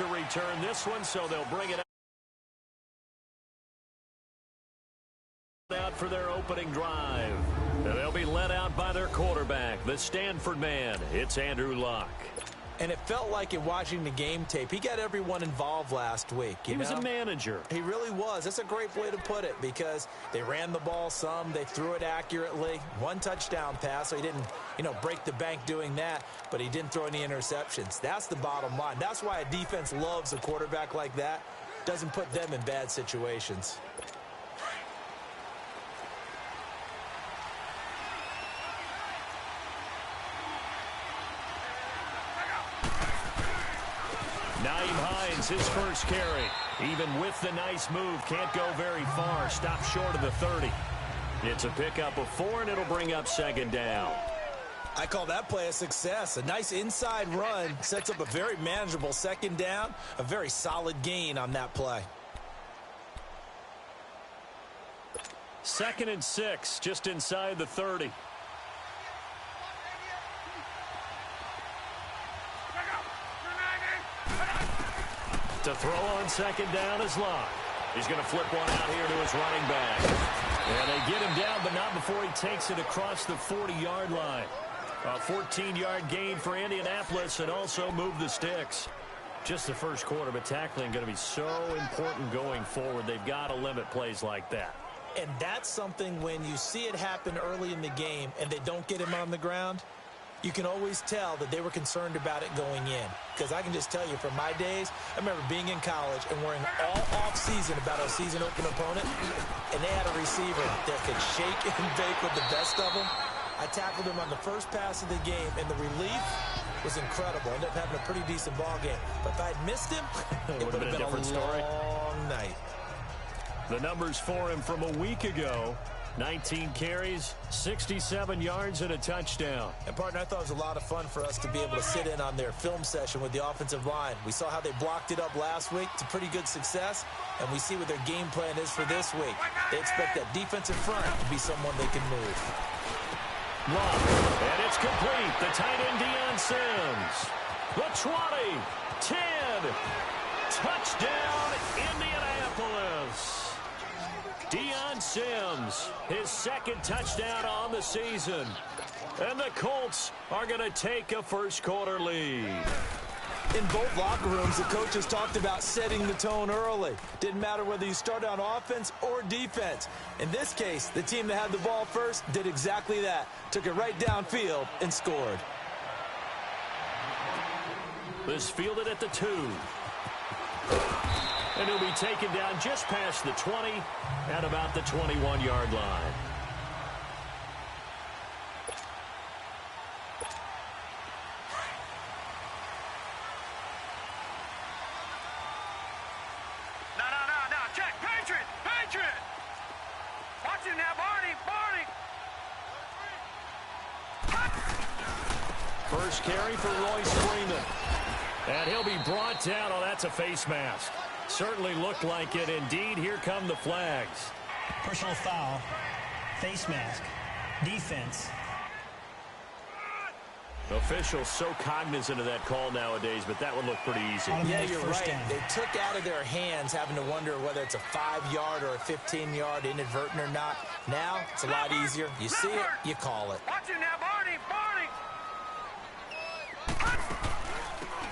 to return this one, so they'll bring it out for their opening drive. And they'll be led out by their quarterback, the Stanford man. It's Andrew Luck. And it felt like in watching the game tape, he got everyone involved last week. He was a manager. He really was. That's a great way to put it because they ran the ball some. They threw it accurately. One touchdown pass, so he didn't, break the bank doing that, but he didn't throw any interceptions. That's the bottom line. That's why a defense loves a quarterback like that. Doesn't put them in bad situations. His first carry. Even with the nice move, can't go very far. Stopped short of the 30. It's a pickup of 4, and it'll bring up second down. I call that play a success. A nice inside run sets up a very manageable second down. A very solid gain on that play. 2nd and 6, just inside the 30. To throw on second down is Luck. He's going to flip one out here to his running back. And they get him down, but not before he takes it across the 40-yard line. A 14-yard gain for Indianapolis and also move the sticks. Just the first quarter, but tackling going to be so important going forward. They've got to limit plays like that. And that's something when you see it happen early in the game and they don't get him on the ground, you can always tell that they were concerned about it going in. Because I can just tell you from my days, I remember being in college and worrying all off-season about a season-open opponent, and they had a receiver that could shake and bake with the best of them. I tackled him on the first pass of the game, and the relief was incredible. I ended up having a pretty decent ball game. But if I had missed him, it would have been a different story. Long night. The numbers for him from a week ago: 19 carries, 67 yards, and a touchdown. And, partner, I thought it was a lot of fun for us to be able to sit in on their film session with the offensive line. We saw how they blocked it up last week to pretty good success, and we see what their game plan is for this week. They expect that defensive front to be someone they can move. Long, and it's complete. The tight end, Deion Sims. The 20, 10, touchdown, Indianapolis. Deion Sims, his second touchdown on the season. And the Colts are going to take a first-quarter lead. In both locker rooms, the coaches talked about setting the tone early. Didn't matter whether you started on offense or defense. In this case, the team that had the ball first did exactly that. Took it right downfield and scored. This fielded at the 2. And he'll be taken down just past the 20 at about the 21-yard line. No. Check. Patriot. Watch him now, Barney. First carry for Royce Freeman. And he'll be brought down. Oh, that's a face mask. Certainly looked like it. Indeed, here come the flags. Personal foul, face mask, defense. Officials so cognizant of that call nowadays, but that would look pretty easy. Yeah, you're right. They took out of their hands having to wonder whether it's a 5-yard or a 15-yard inadvertent or not. Now, it's a lot easier. You see it, you call it. Watch him now, Barney.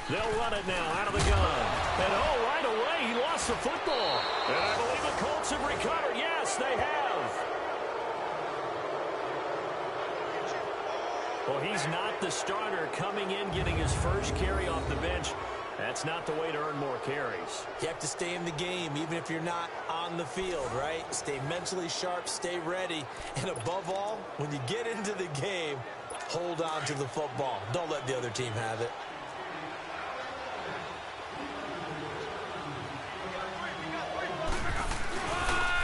They'll run it now out of the gun. And, right away, he lost the football. And I believe the Colts have recovered. Yes, they have. Well, he's not the starter coming in, getting his first carry off the bench. That's not the way to earn more carries. You have to stay in the game, even if you're not on the field, right? Stay mentally sharp, stay ready. And above all, when you get into the game, hold on to the football. Don't let the other team have it.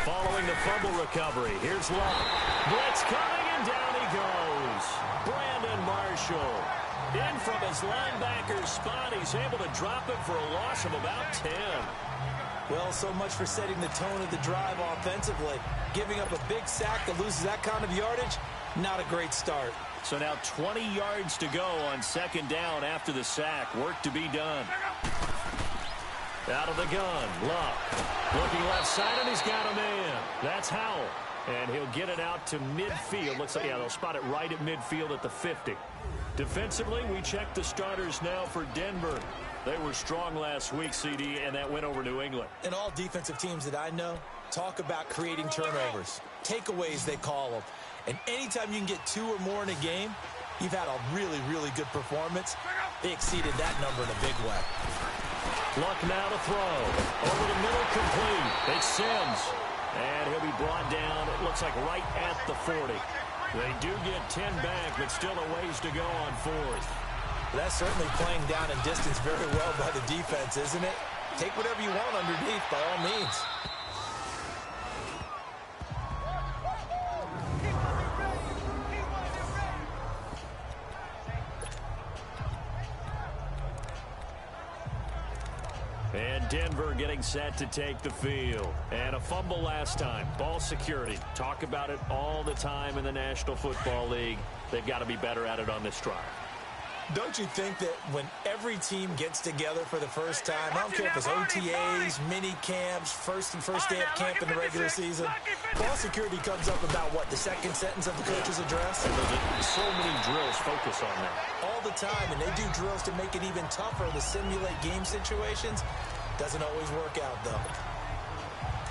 Following the fumble recovery, here's Luck. Blitz coming, and down he goes. Brandon Marshall. In from his linebacker's spot, he's able to drop it for a loss of about 10. Well, so much for setting the tone of the drive offensively. Giving up a big sack that loses that kind of yardage, not a great start. So now 20 yards to go on second down after the sack. Work to be done. Out of the gun, Luck. Looking left side, and he's got a man. That's Howell. And he'll get it out to midfield. Looks like, yeah, they'll spot it right at midfield at the 50. Defensively, we check the starters now for Denver. They were strong last week, CD, and that went over New England. And all defensive teams that I know talk about creating turnovers. Takeaways, they call them. And anytime you can get 2 or more in a game, you've had a really, really good performance. They exceeded that number in a big way. Luck now to throw. Over the middle, complete. It's Sims. And he'll be brought down, it looks like right at the 40. They do get 10 back, but still a ways to go on 4th. That's certainly playing down in distance very well by the defense, isn't it? Take whatever you want underneath, by all means. And Denver getting set to take the field. And a fumble last time. Ball security. Talk about it all the time in the National Football League. They've got to be better at it on this drive. Don't you think that when every team gets together for the first time, I don't care if it's OTAs, mini camps, first day of camp in the regular season, ball security comes up about what, the second sentence of the coach's address? So many drills focus on that. All the time, and they do drills to make it even tougher to simulate game situations. Doesn't always work out, though.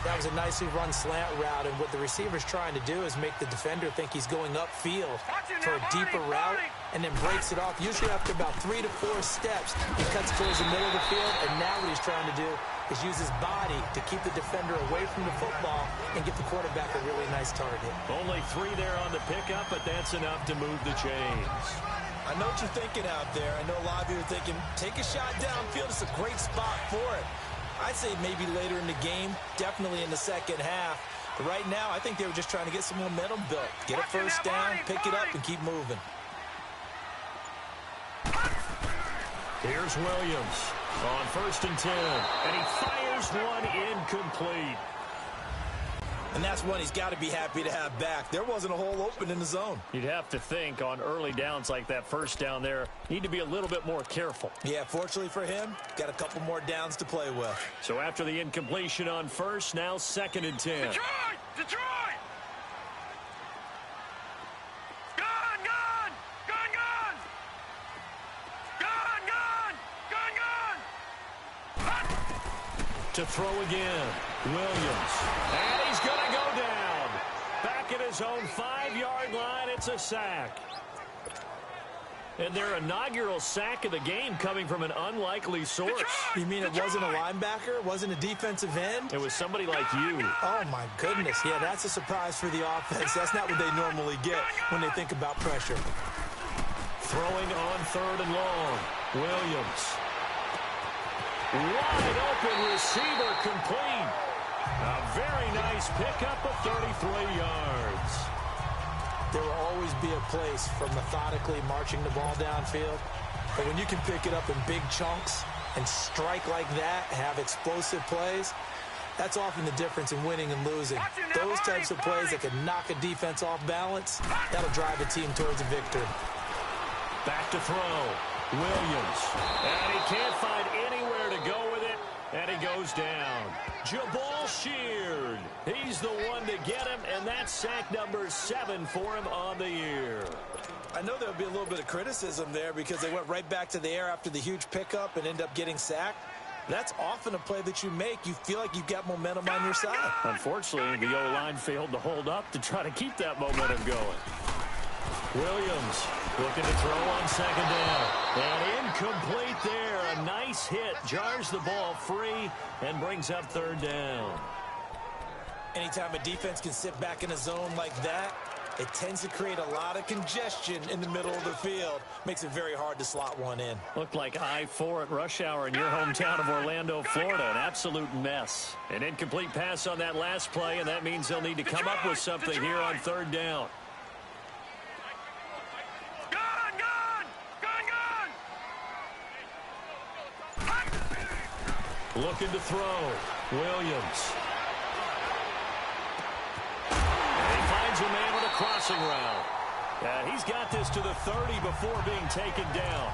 That was a nicely run slant route, and what the receiver's trying to do is make the defender think he's going upfield for a deeper route, and then breaks it off. Usually after about 3 to 4 steps, he cuts towards the middle of the field, and now what he's trying to do is use his body to keep the defender away from the football and give the quarterback a really nice target. Only 3 there on the pickup, but that's enough to move the chains. I know what you're thinking out there. I know a lot of you are thinking, take a shot downfield. It's a great spot for it. I'd say maybe later in the game, definitely in the second half. But right now, I think they were just trying to get some momentum built. Get a first down, pick it up, and keep moving. Here's Williams on 1st and 10. And he fires one incomplete. And that's one he's got to be happy to have back. There wasn't a hole open in the zone. You'd have to think on early downs like that first down there, need to be a little bit more careful. Yeah, fortunately for him, got a couple more downs to play with. So after the incompletion on 1st, now 2nd and 10. Detroit! Detroit! Gun! Gun! Gun! Gun! Gun! Gun! Gun! To throw again, Williams. And he's going to go down. Back at his own 5-yard line, it's a sack. And their inaugural sack of the game coming from an unlikely source. You mean it wasn't a linebacker? It wasn't a defensive end? It was somebody like you. Oh, my goodness. Yeah, that's a surprise for the offense. That's not what they normally get when they think about pressure. Throwing on 3rd and long, Williams. Wide open receiver complete. A very nice pickup of 33 yards. There will always be a place for methodically marching the ball downfield. But when you can pick it up in big chunks and strike like that, have explosive plays, that's often the difference in winning and losing. Those types of plays that can knock a defense off balance, that'll drive a team towards a victory. Back to throw. Williams. And he can't find anywhere to go with it. And he goes down. Jabal Sheard. He's the one to get him, and that's sack number 7 for him on the year. I know there'll be a little bit of criticism there because they went right back to the air after the huge pickup and end up getting sacked. That's often a play that you make. You feel like you've got momentum on your side. Unfortunately, the O-line failed to hold up to try to keep that momentum going. Williams looking to throw on 2nd down. And incomplete there. A nice hit. Jars the ball free and brings up 3rd down. Anytime a defense can sit back in a zone like that, it tends to create a lot of congestion in the middle of the field. Makes it very hard to slot one in. Looked like I-4 at rush hour in your hometown of Orlando, Florida. An absolute mess. An incomplete pass on that last play, and that means they'll need to come up with something here on 3rd down. Looking to throw. Williams. And he finds a man with a crossing route. He's got this to the 30 before being taken down.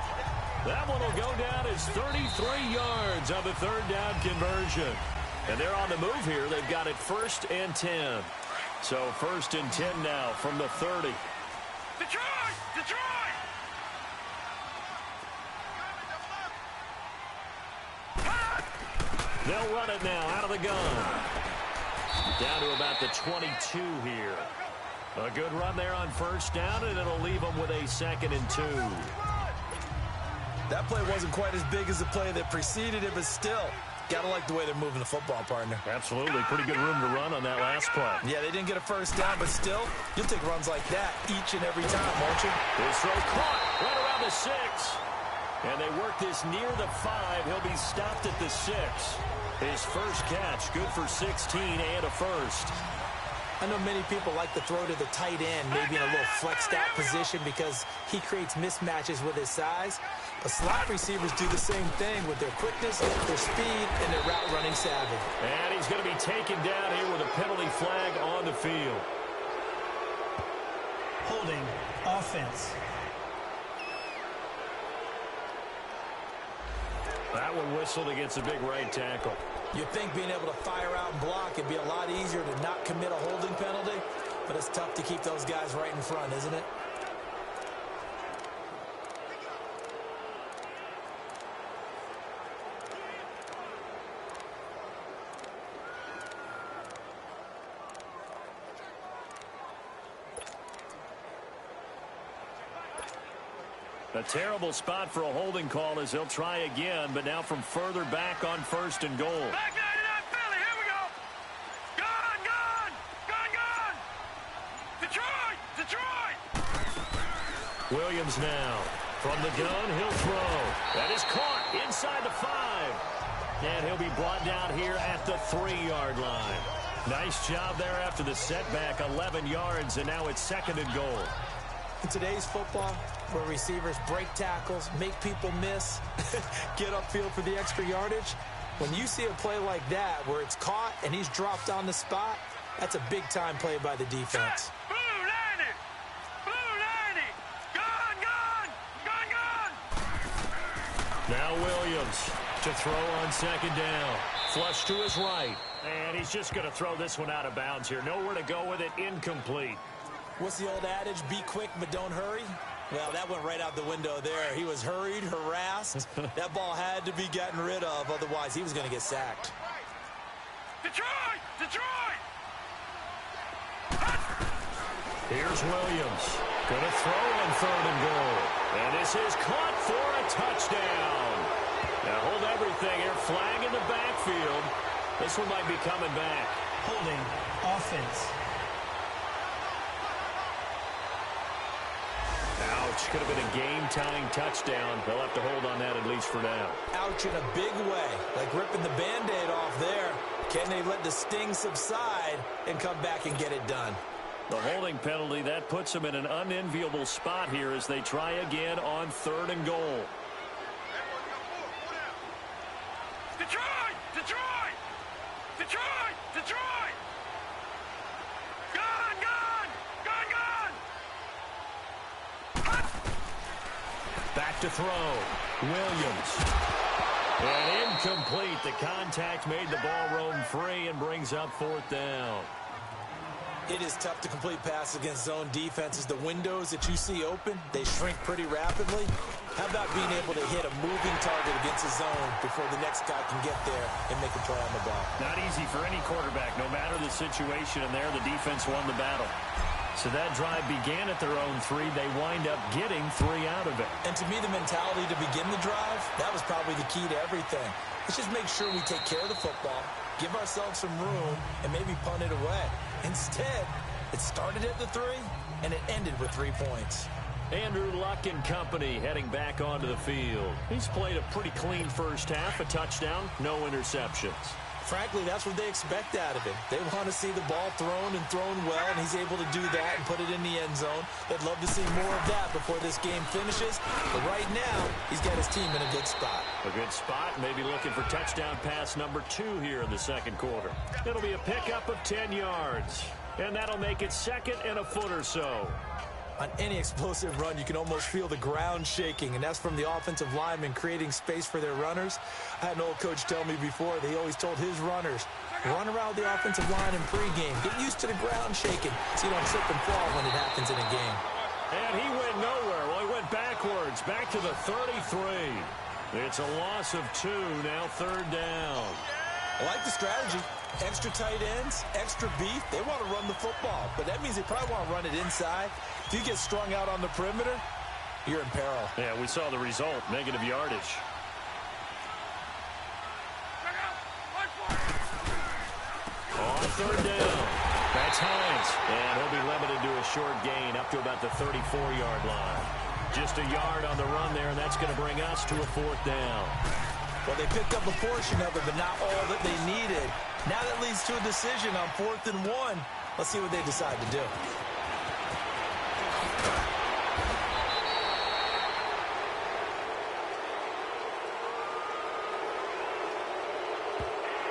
That one will go down as 33 yards on the third down conversion. And they're on the move here. They've got it 1st and 10. So 1st and 10 now from the 30. Detroit! Detroit! They'll run it now out of the gun. Down to about the 22 here. A good run there on 1st down, and it'll leave them with a 2nd and 2. That play wasn't quite as big as the play that preceded it, but still, gotta like the way they're moving the football, partner. Absolutely. Pretty good room to run on that last play. Yeah, they didn't get a 1st down, but still, you'll take runs like that each and every time, won't you? His throw caught right around the 6. And they work this near the 5. He'll be stopped at the 6. His first catch, good for 16 and a 1st. I know many people like to throw to the tight end, maybe in a little flexed out position because he creates mismatches with his size. But slot receivers do the same thing with their quickness, their speed, and their route running savvy. And he's going to be taken down here with a penalty flag on the field. Holding offense. That one whistled against a big right tackle. You'd think being able to fire out and block would be a lot easier to not commit a holding penalty, but it's tough to keep those guys right in front, isn't it? A terrible spot for a holding call as they'll try again, but now from further back on 1st and goal. Back 99 Philly, here we go. Gun, gun, gun, gun. Detroit, Detroit. Williams now. From the gun, he'll throw. That is caught inside the 5. And he'll be brought down here at the 3-yard line. Nice job there after the setback, 11 yards, and now it's 2nd and goal. In today's football, where receivers break tackles, make people miss, get upfield for the extra yardage, when you see a play like that where it's caught and he's dropped on the spot, that's a big-time play by the defense. Blue 90. Blue 90. Gun, gun, gun, gun. Now Williams to throw on 2nd down. Flush to his right. And he's just going to throw this one out of bounds here. Nowhere to go with it. Incomplete. What's the old adage? Be quick, but don't hurry. Well, that went right out the window there. He was hurried, harassed. That ball had to be gotten rid of, otherwise he was going to get sacked. Detroit, Detroit. Here's Williams. Going to throw on 3rd and goal. And this is caught for a touchdown. Now hold everything here. Flag in the backfield. This one might be coming back. Holding offense. Ouch. Could have been a game-tying touchdown. They'll have to hold on that at least for now. Ouch in a big way, like ripping the Band-Aid off there. Can they let the sting subside and come back and get it done? The holding penalty, that puts them in an unenviable spot here as they try again on 3rd and goal. Detroit, Detroit. Detroit, Detroit. Gun, gun, gun, gun. Back to throw. Williams. And incomplete. The contact made the ball roam free and brings up 4th down. It is tough to complete passes against zone defenses. The windows that you see open, they shrink pretty rapidly. How about being able to hit a moving target against a zone before the next guy can get there and make a play on the ball? Not easy for any quarterback, no matter the situation, and there the defense won the battle. So that drive began at their own 3. They wind up getting 3 out of it. And to me, the mentality to begin the drive, that was probably the key to everything. Let's just make sure we take care of the football, give ourselves some room, and maybe punt it away. Instead, it started at the 3, and it ended with 3 points. Andrew Luck and company heading back onto the field. He's played a pretty clean first half, a touchdown, no interceptions. Frankly, that's what they expect out of him. They want to see the ball thrown and thrown well, and he's able to do that and put it in the end zone. They'd love to see more of that before this game finishes. But right now, he's got his team in a good spot. A good spot, maybe looking for touchdown pass number 2 here in the 2nd quarter. It'll be a pickup of 10 yards, and that'll make it 2nd and a foot or so. On any explosive run, you can almost feel the ground shaking, and that's from the offensive linemen creating space for their runners. I had an old coach tell me before, he always told his runners, run around the offensive line in pregame. Get used to the ground shaking so you don't slip and fall when it happens in a game. And he went nowhere. Well, he went backwards, back to the 33. It's a loss of 2, now 3rd down. I like the strategy. Extra tight ends, extra beef. They want to run the football, but that means they probably want to run it inside. If you get strung out on the perimeter, you're in peril. Yeah, we saw the result, negative yardage. On 3rd down, that's Hines, and he'll be limited to a short gain up to about the 34-yard line. Just a yard on the run there, and that's going to bring us to a 4th down. Well, they picked up a portion of it, but not all that they needed. Now that leads to a decision on 4th and 1. Let's see what they decide to do.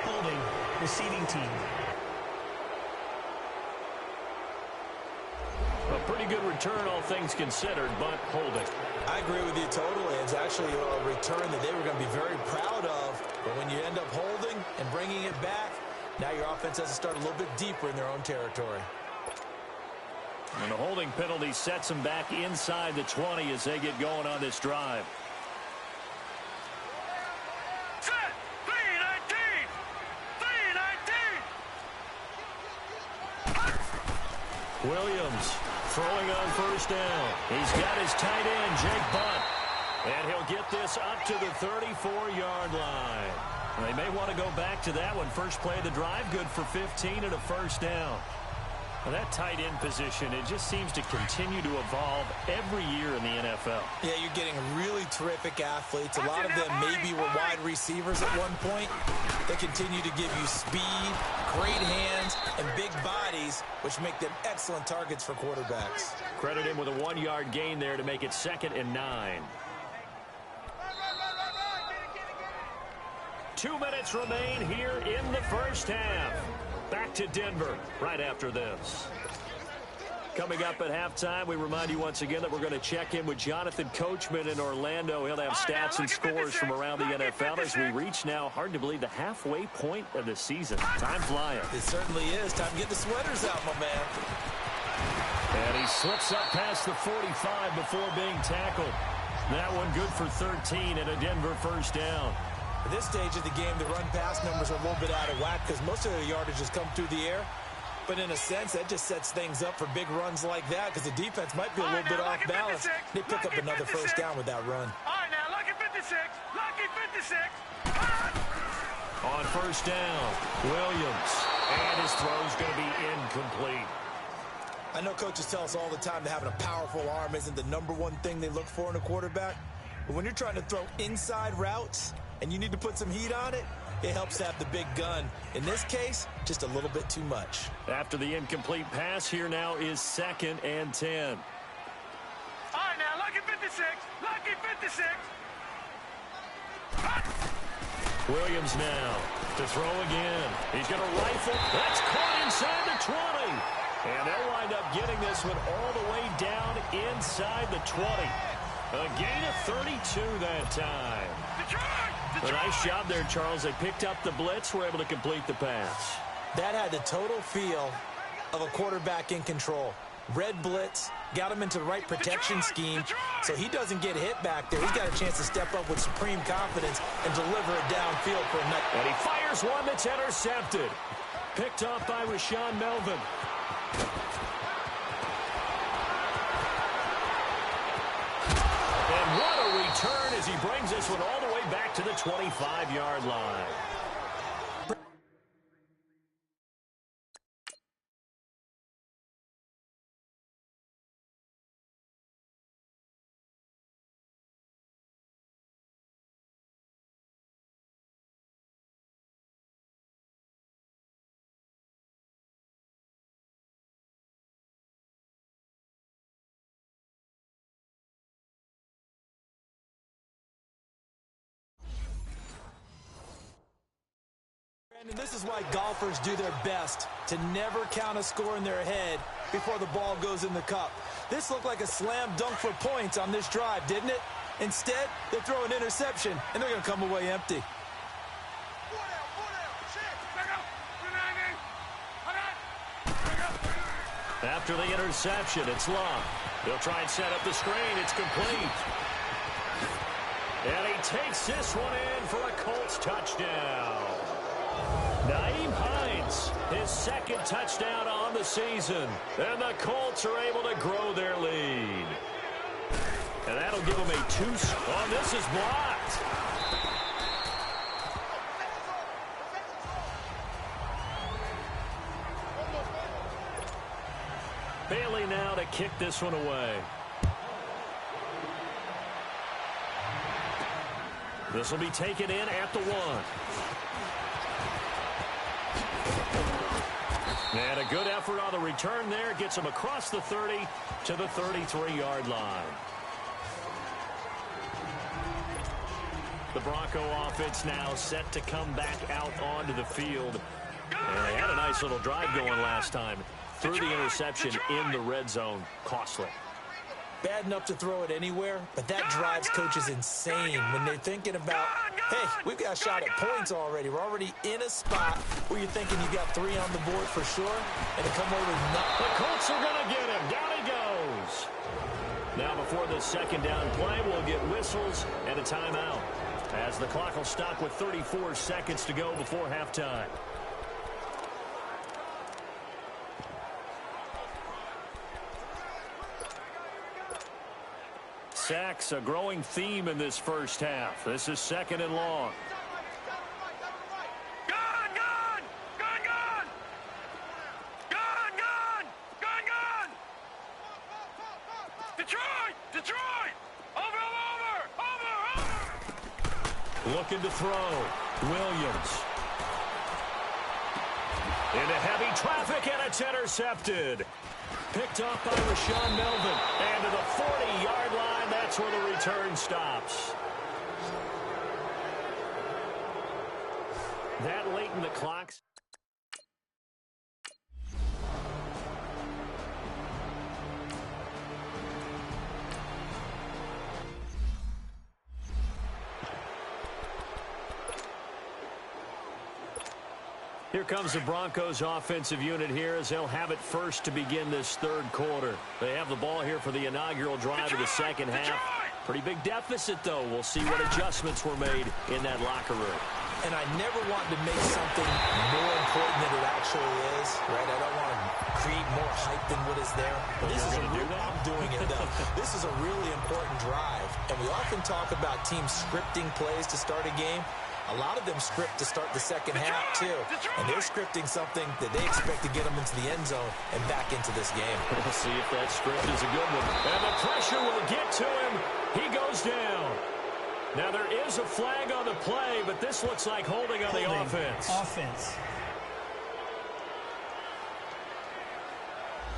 Holding. Receiving team. A pretty good return, all things considered, but holding. I agree with you totally. It's actually a return that they were going to be very proud of. But when you end up holding and bringing it back, now your offense has to start a little bit deeper in their own territory. And the holding penalty sets them back inside the 20 as they get going on this drive. Set! 3-19! 3-19! Williams throwing on 1st down. He's got his tight end, Jake Butt. And he'll get this up to the 34-yard line. They may want to go back to that one. First play of the drive, good for 15 and a 1st down. Well, that tight end position, it just seems to continue to evolve every year in the NFL. Yeah, you're getting really terrific athletes. A lot of them maybe were wide receivers at one point. They continue to give you speed, great hands, and big bodies, which make them excellent targets for quarterbacks. Credit him with a 1-yard gain there to make it 2nd and 9. 2 minutes remain here in the first half. Back to Denver right after this. Coming up at halftime, we remind you once again that we're going to check in with Jonathan Coachman in Orlando. He'll have stats and scores from around the NFL as we reach now, hard to believe, the halfway point of the season. Time flying. It certainly is. Time to get the sweaters out, my man. And he slips up past the 45 before being tackled. That one good for 13 and a Denver 1st down. At this stage of the game, the run-pass numbers are a little bit out of whack because most of the yardage has come through the air. But in a sense, that just sets things up for big runs like that because the defense might be a little bit off balance. They pick up another 1st down with that run. All right, now, lucky 56. Lucky 56. On 1st down, Williams. And his throw's going to be incomplete. I know coaches tell us all the time that having a powerful arm isn't the #1 thing they look for in a quarterback. But when you're trying to throw inside routes and you need to put some heat on it, it helps to have the big gun. In this case, just a little bit too much. After the incomplete pass, here now is 2nd and 10. All right, now, lucky 56. Lucky 56. Williams now to throw again. He's going to rifle. That's caught inside the 20. And they'll wind up getting this one all the way down inside the 20. A gain of 32 that time. A nice job there, Charles. They picked up the blitz, were able to complete the pass. That had the total feel of a quarterback in control. Red blitz, got him into the right protection scheme, so he doesn't get hit back there. He's got a chance to step up with supreme confidence and deliver it downfield for a night. And he fires one that's intercepted. Picked off by Rashaan Melvin. And what a return as he brings this one all the way back to the 25-yard line. And this is why golfers do their best to never count a score in their head before the ball goes in the cup. This looked like a slam dunk for points on this drive, didn't it? Instead, they throw an interception, and they're going to come away empty. After the interception, it's Love. He'll try and set up the screen. It's complete. And he takes this one in for a Colts touchdown. Nyheim Hines, his second touchdown on the season. And the Colts are able to grow their lead. And that'll give them a oh, this is blocked. Bailey now to kick this one away. This will be taken in at the 1. And a good effort on the return there. Gets him across the 30 to the 33-yard line. The Bronco offense now set to come back out onto the field. And they had a nice little drive going last time. Threw the interception in the red zone. Costly. Bad enough to throw it anywhere, but that drives coaches insane when they're thinking about, hey, we've got a shot at points already. We're already in a spot where you're thinking you got 3 on the board for sure, and to come away with nothing. The Colts are going to get him. Down he goes. Now before the second down play, we'll get whistles and a timeout, as the clock will stop with 34 seconds to go before halftime. Sacks, a growing theme in this first half. This is 2nd and long. Gone! Detroit! Over! Looking to throw. Williams. Into heavy traffic, and it's intercepted. Picked off by Rashaan Melvin. And to the 40-yard line, that's where the return stops. That late in the clock. Here comes the Broncos offensive unit here as they'll have it first to begin this third quarter. They have the ball here for the inaugural drive of the second half. Pretty big deficit, though. We'll see what adjustments were made in that locker room. And I never want to make something more important than it actually is, right? I don't want to create more hype than what is there. But this is I'm doing it, though. This is a really important drive. And we often talk about teams scripting plays to start a game. A lot of them script to start the second half, too. And they're scripting something that they expect to get them into the end zone and back into this game. We'll see if that script is a good one. And the pressure will get to him. He goes down. Now, there is a flag on the play, but this looks like holding on the offense.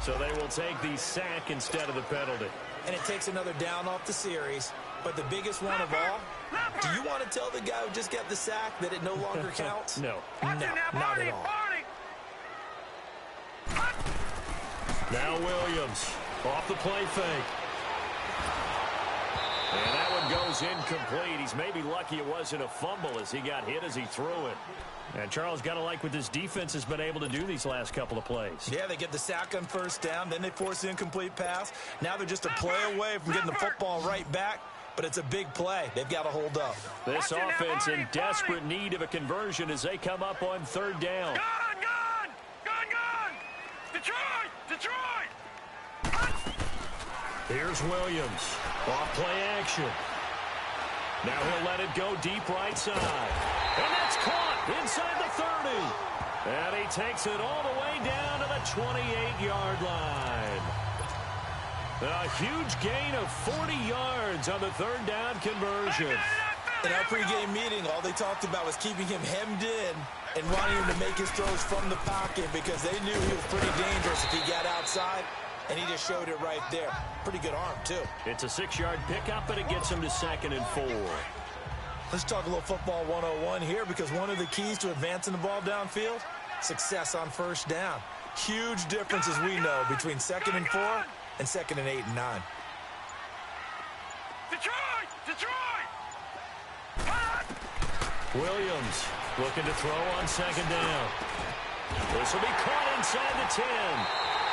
So they will take the sack instead of the penalty. And it takes another down off the series. But the biggest one of all, do you want to tell the guy who just got the sack that it no longer counts? No. No, not at all. Now Williams off the play fake. And that one goes incomplete. He's maybe lucky it wasn't a fumble as he got hit as he threw it. And Charles, got to like what this defense has been able to do these last couple of plays. Yeah, they get the sack on first down, then they force the incomplete pass. Now they're just a play away from getting the football right back. But it's a big play. They've got to hold up. This offense in desperate need of a conversion as they come up on third down. Gone! Detroit! Here's Williams. Off play action. Now he'll let it go deep right side. And that's caught inside the 30. And he takes it all the way down to the 28-yard line. A huge gain of 40 yards on the third down conversion. In our pregame meeting, all they talked about was keeping him hemmed in and wanting him to make his throws from the pocket because they knew he was pretty dangerous if he got outside, and he just showed it right there. Pretty good arm, too. It's a 6-yard pickup, and it gets him to 2nd and 4. Let's talk a little football 101 here because one of the keys to advancing the ball downfield, success on first down. Huge difference, as we know, between 2nd and 4 and 2nd and 8 and 9. Detroit! Detroit! Williams looking to throw on 2nd down. This will be caught inside the 10.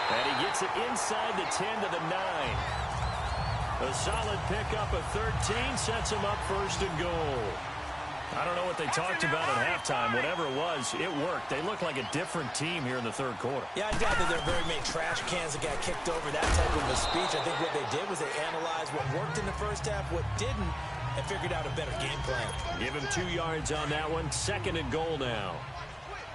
And he gets it inside the 10 to the 9. A solid pickup of 13 sets him up 1st and goal. I don't know what they talked about at halftime. Whatever it was, it worked. They look like a different team here in the 3rd quarter. Yeah, I doubt that there are very many trash cans that got kicked over, that type of a speech. I think what they did was they analyzed what worked in the first half, what didn't, and figured out a better game plan. Give him 2 yards on that one. 2nd and goal now.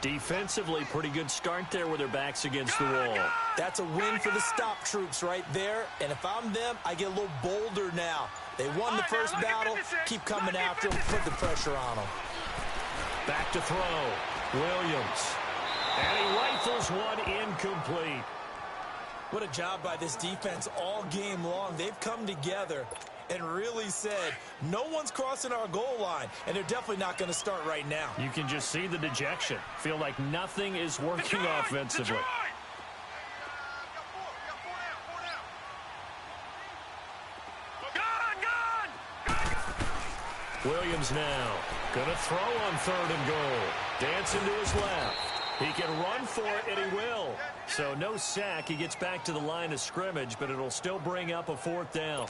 Defensively, pretty good start there with their backs against the wall. That's a win for the stop troops right there. And if I'm them, I get a little bolder now. They won the first battle. Keep coming after them. Put the pressure on them. Back to throw. Williams. And he rifles one incomplete. What a job by this defense all game long. They've come together and really said, no one's crossing our goal line, and they're definitely not going to start right now. You can just see the dejection. Feel like nothing is working offensively. Williams now going to throw on 3rd and goal. Dancing to his left. He can run for it, and he will. So no sack. He gets back to the line of scrimmage, but it'll still bring up a 4th down.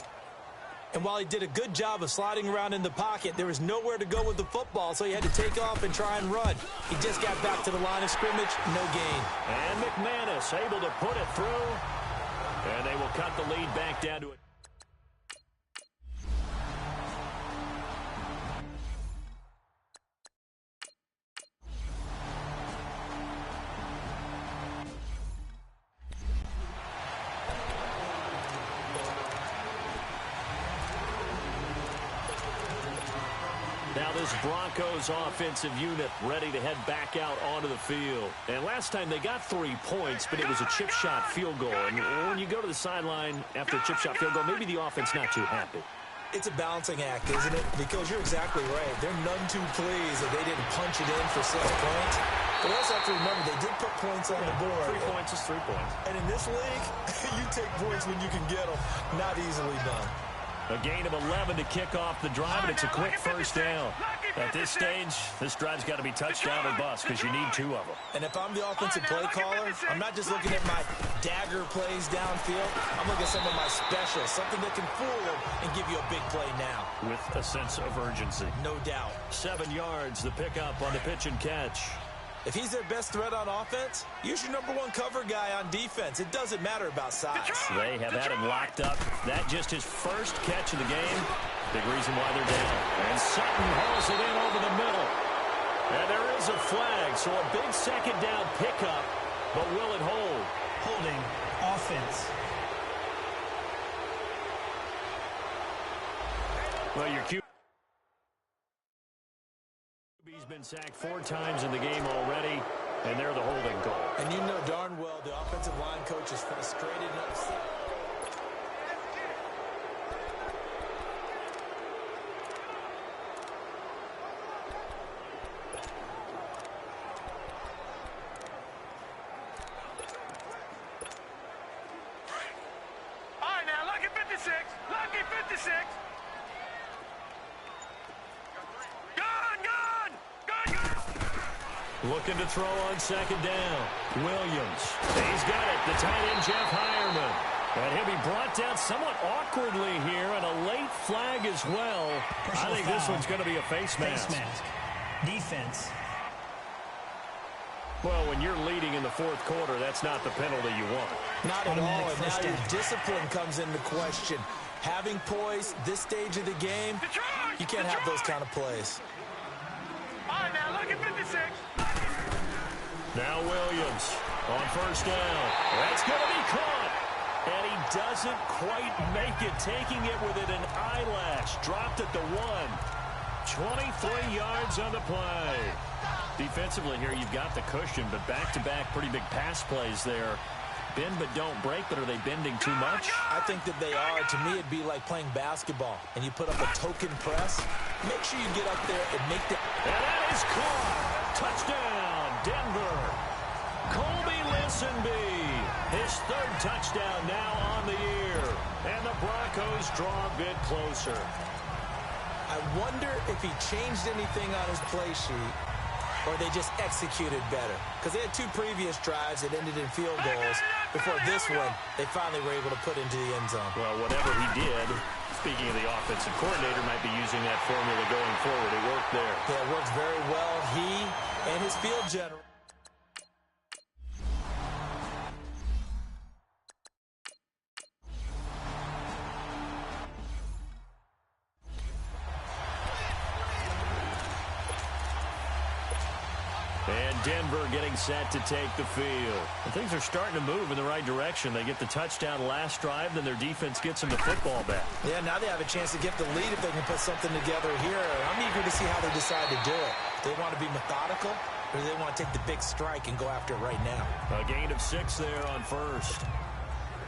And while he did a good job of sliding around in the pocket, there was nowhere to go with the football, so he had to take off and try and run. He just got back to the line of scrimmage, no gain. And McManus able to put it through, and they will cut the lead back down to it. Now this Broncos offensive unit ready to head back out onto the field. And last time they got 3 points, but it was a chip shot field goal. And when you go to the sideline after a chip shot field goal, maybe the offense not too happy. It's a balancing act, isn't it? Because you're exactly right. They're none too pleased that they didn't punch it in for 6 points. But also have to remember, they did put points on the board. 3 points is 3 points. And in this league, you take points when you can get them. Not easily done. A gain of 11 to kick off the drive, and it's a quick 1st down. At this stage, this drive's got to be touchdown or bust because you need 2 of them. And if I'm the offensive play caller, I'm not just looking at my dagger plays downfield. I'm looking at some of my specials, something that can fool them and give you a big play now. With a sense of urgency. No doubt. 7 yards, the pickup on the pitch and catch. If he's their best threat on offense, use your #1 cover guy on defense. It doesn't matter about size. They have had him locked up. That just his first catch of the game. Big reason why they're down. And Sutton hauls it in over the middle. And there is a flag, so a big 2nd down pickup. But will it hold? Holding offense. Well, your QB's been sacked 4 times in the game already, and they're the holding goal. And you know darn well the offensive line coach is frustrated and upset. All right, now, lucky 56. Lucky 56. Looking to throw on 2nd down. Williams. He's got it. The tight end, Jeff Heuerman. And he'll be brought down somewhat awkwardly here, and a late flag as well. Personal I think foul. this one's going to be a face mask. Face mask. Defense. Well, when you're leading in the 4th quarter, that's not the penalty you want. Not at all, Automatic and now first your down. discipline comes into question. Having poise this stage of the game, you can't have those kind of plays. All right, now, lucky 56. Now Williams on 1st down. That's going to be caught. And he doesn't quite make it, taking it within an eyelash. Dropped at the 1. 23 yards on the play. Defensively here, you've got the cushion, but back-to-back pretty big pass plays there. Bend but don't break, but are they bending too much? I think that they are. To me, it'd be like playing basketball, and you put up a token press. Make sure you get up there and make the... And that is caught. Touchdown, Denver. Colby Lisenby, his third touchdown now on the year. And the Broncos draw a bit closer. I wonder if he changed anything on his play sheet or they just executed better. Because they had two previous drives that ended in field goals. Before this one, they finally were able to put into the end zone. Well, whatever he did, speaking of the offensive coordinator, might be using that formula going forward. It worked there. Yeah, it works very well. He and his field general. And Denver getting set to take the field. And things are starting to move in the right direction. They get the touchdown last drive, then their defense gets them the football back. Yeah, now they have a chance to get the lead if they can put something together here. I'm eager to see how they decide to do it. Do they want to be methodical, or do they want to take the big strike and go after it right now? A gain of 6 there on first.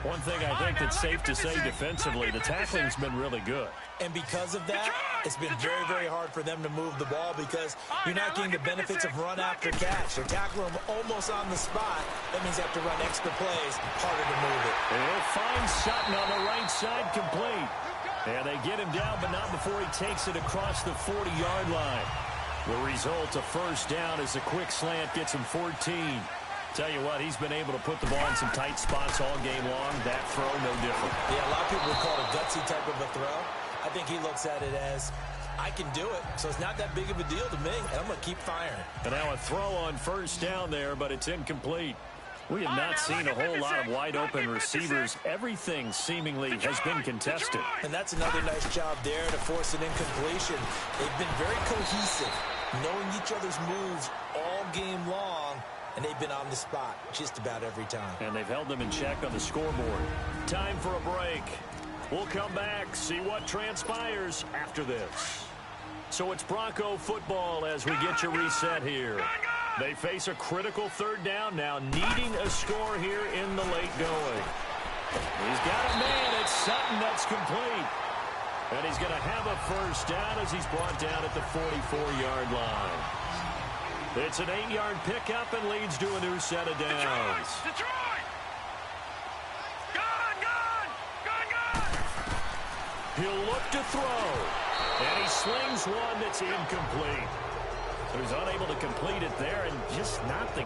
One thing I think that's safe to say defensively, the tackling's been really good. And because of that, it's been very, very hard for them to move the ball because you're not getting the benefits of run after catch. They're tackling them almost on the spot. That means they have to run extra plays, harder to move it. And he'll find Sutton on the right side complete. And they get him down, but not before he takes it across the 40-yard line. The result, a first down as a quick slant gets him 14. Tell you what, he's been able to put the ball in some tight spots all game long. That throw, no different. Yeah, a lot of people would call it a gutsy type of a throw. I think he looks at it as, I can do it, so it's not that big of a deal to me, and I'm going to keep firing. And now a throw on first down there, but it's incomplete. We have not seen a whole lot of wide-open receivers. Everything seemingly has been contested. And that's another nice job there to force an incompletion. They've been very cohesive, knowing each other's moves all game long, and they've been on the spot just about every time. And they've held them in check on the scoreboard. Time for a break. We'll come back, see what transpires after this. So it's Bronco football as we get you reset here. They face a critical third down now, needing a score here in the late going. He's got a man. It's Sutton that's complete. And he's going to have a first down as he's brought down at the 44-yard line. It's an 8-yard pickup and leads to a new set of downs. Detroit! Gone! He'll look to throw. And he slings one that's incomplete. So he's unable to complete it there and just not the...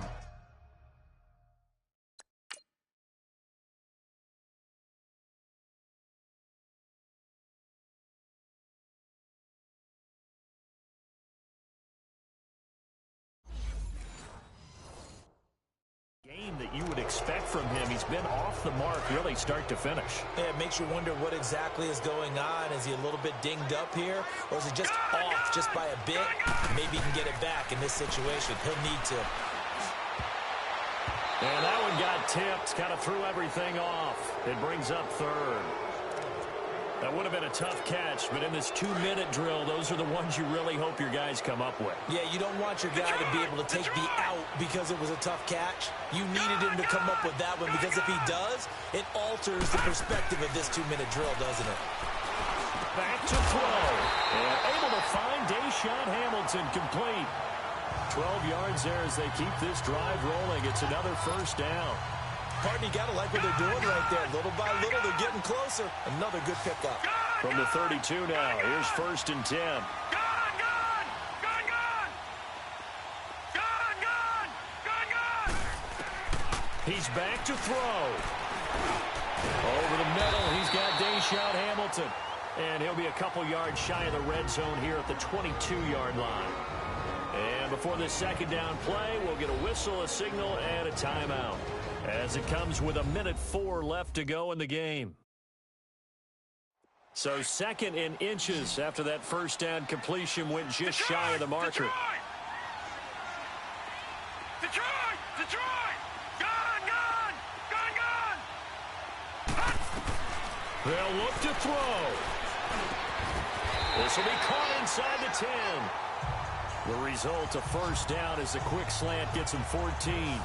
game that you would expect from him. He's been off the mark really start to finish. Yeah, it makes you wonder what exactly is going on. Is he a little bit dinged up here, or is it just off just by a bit? Maybe he can get it back in this situation. He'll need to. And that one got tipped, kind of threw everything off. It brings up third. That would have been a tough catch, but in this 2-minute drill, those are the ones you really hope your guys come up with. Yeah, you don't want your guy to be able to take the out because it was a tough catch. You needed him to come up with that one because if he does, it alters the perspective of this 2-minute drill, doesn't it? Back to throw. And able to find Deshaun Hamilton complete. 12 yards there as they keep this drive rolling. It's another first down. Pardon, you got to like what they're doing right there. Little by little, they're getting closer. Another good pickup. From the 32 now, here's 1st and 10. Gone! He's back to throw. Over the middle, he's got Deshaun Hamilton. And he'll be a couple yards shy of the red zone here at the 22-yard line. And before this second down play, we'll get a whistle, a signal, and a timeout, as it comes with 1:04 left to go in the game. So 2nd and inches after that first down completion went just shy of the marker. Detroit! Gone! They'll look to throw. This will be caught inside the 10. The result, a first down as the quick slant gets him 14.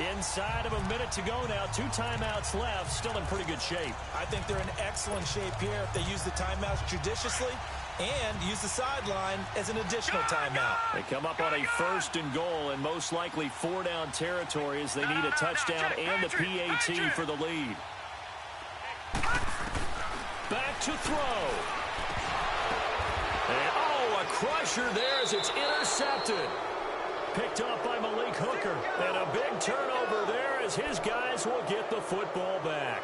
Inside of a minute to go now. 2 timeouts left. Still in pretty good shape. I think they're in excellent shape here. If they use the timeouts judiciously, and use the sideline as an additional timeout. They come up on a 1st and goal and most likely 4-down territory as they need a touchdown and the PAT for the lead. Back to throw. And, a crusher there as it's intercepted. Picked up by Malik Hooker. And a big turnover there as his guys will get the football back.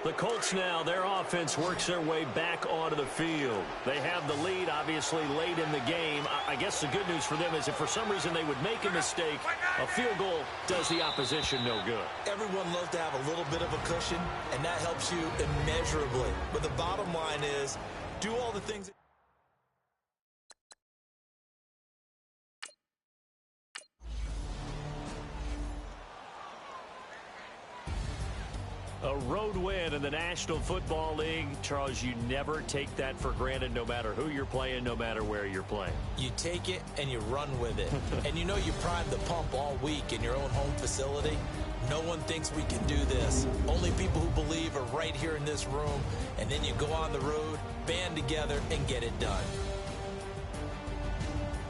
The Colts now, their offense works their way back onto the field. They have the lead, obviously, late in the game. I guess the good news for them is if for some reason they would make a mistake, a field goal does the opposition no good. Everyone loves to have a little bit of a cushion, and that helps you immeasurably. But the bottom line is, do all the things... A road win in the National Football League. Charles, you never take that for granted no matter who you're playing, no matter where you're playing. You take it and you run with it. And you know you primed the pump all week in your own home facility. No one thinks we can do this. Only people who believe are right here in this room. And then you go on the road, band together, and get it done.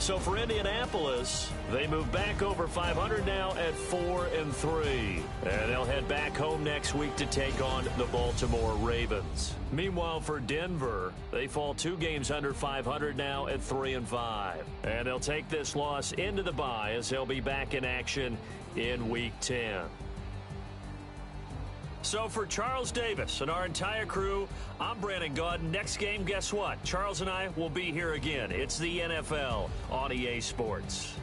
So for Indianapolis, they move back over 500 now at 4-3. And they'll head back home next week to take on the Baltimore Ravens. Meanwhile, for Denver, they fall 2 games under 500 now at 3-5. And they'll take this loss into the bye as they'll be back in action in Week 10. So for Charles Davis and our entire crew, I'm Brandon Gaudin. Next game, guess what? Charles and I will be here again. It's the NFL on EA Sports.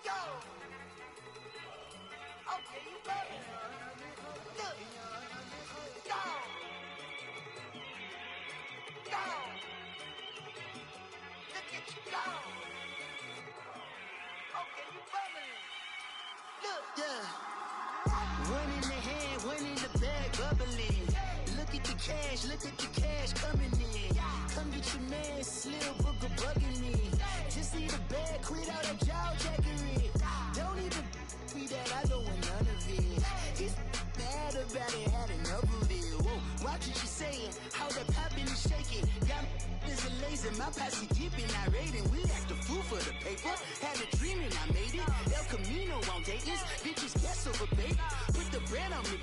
Go! Okay, you ready? Look! Go! Go! Look at you go! Okay, you ready? Look! Yeah! One in the hand, one in the bag, up bubbling. Look at the cash coming in. Come get your man, Slim Booker bugging me. Just need a bag, quit all that jaw jackery. Don't even be that, I don't want none of it. He's mad about it, had enough of it. Whoa, watch what you saying, how that poppin' and shaking. Got is a laser, my posse dipping, I raiding. We act a fool for the paper. Had a dream and I made it. El Camino on Dayton's, bitches guess over bait. Put the bread on me,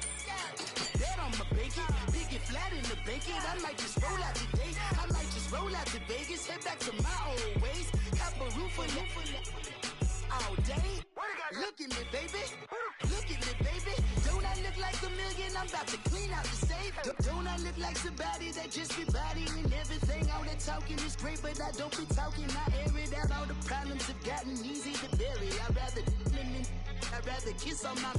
that on my bacon. Big and flat in the bacon. I might just roll out today. I might just roll out to Vegas. Head back to my old ways. Cop a roof for all day. Look at me, baby. Look at me, baby. Don't I look like a million? I'm about to clean out the safe. Don't I look like somebody that just be bodying everything? All that talking is great, but I don't be talking. I air it out. All the problems have gotten easy to bury. I'd rather kiss on my.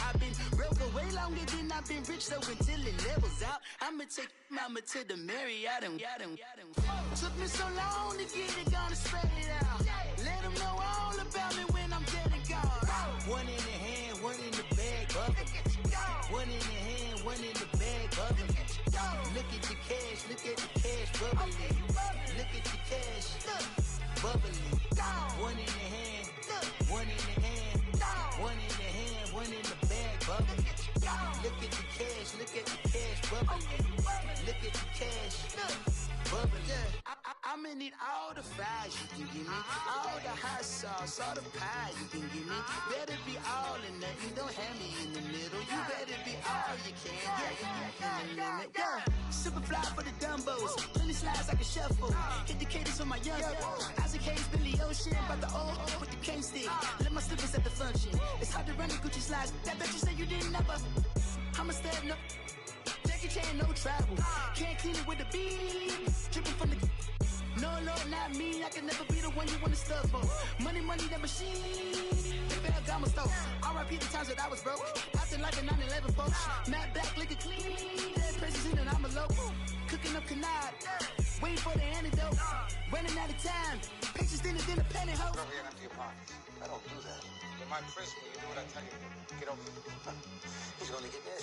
I've been broke way longer than I've been rich, so until it levels out, I'ma take mama to the Marriott and took me so long to get it, gonna spread it out. Let them know all about me when I'm dead and gone. One in the hand, one in the bag, bubbling. One in the hand, one in the bag, bubbling. Look at the cash, bubbling. Look at the cash, bubbling. One in the hand, one in the hand, one in the hand, one in the bag, bubbling. Look at the cash, bubbling. Look at the cash, bubbling. I'ma need all the fries you can give me, all the hot sauce, all the pie you can give me. Better be all or nothing, don't have me in the middle. You better be all you can, yeah. Super fly for the Dumbos, plenty slides like a shuffle. Hit the cadence for my young Isaac Hayes, Billy Ocean, about the old with the cane stick. Let my slippers at the function. It's hard to run the Gucci slides. That bet you say you didn't never. I'ma step no. Jackie Chan, no travel. Can't clean it with the beat. Dripping from the. No, Lord, not me. I can never be the one you wanna stuff for. Money, that machine. The Ferragamo store. R.I.P. the times that I was broke. Acting like a 9/11 folks. Matte black, liquor clean. Dead presents in and I'm a local. Cooking up canard. Waiting for the antidote. Running out of time. Pictures thinner than a penny hoe. Over here empty your pockets. I don't do that. You might press me. You do what I tell you. Get over here. He's gonna get this.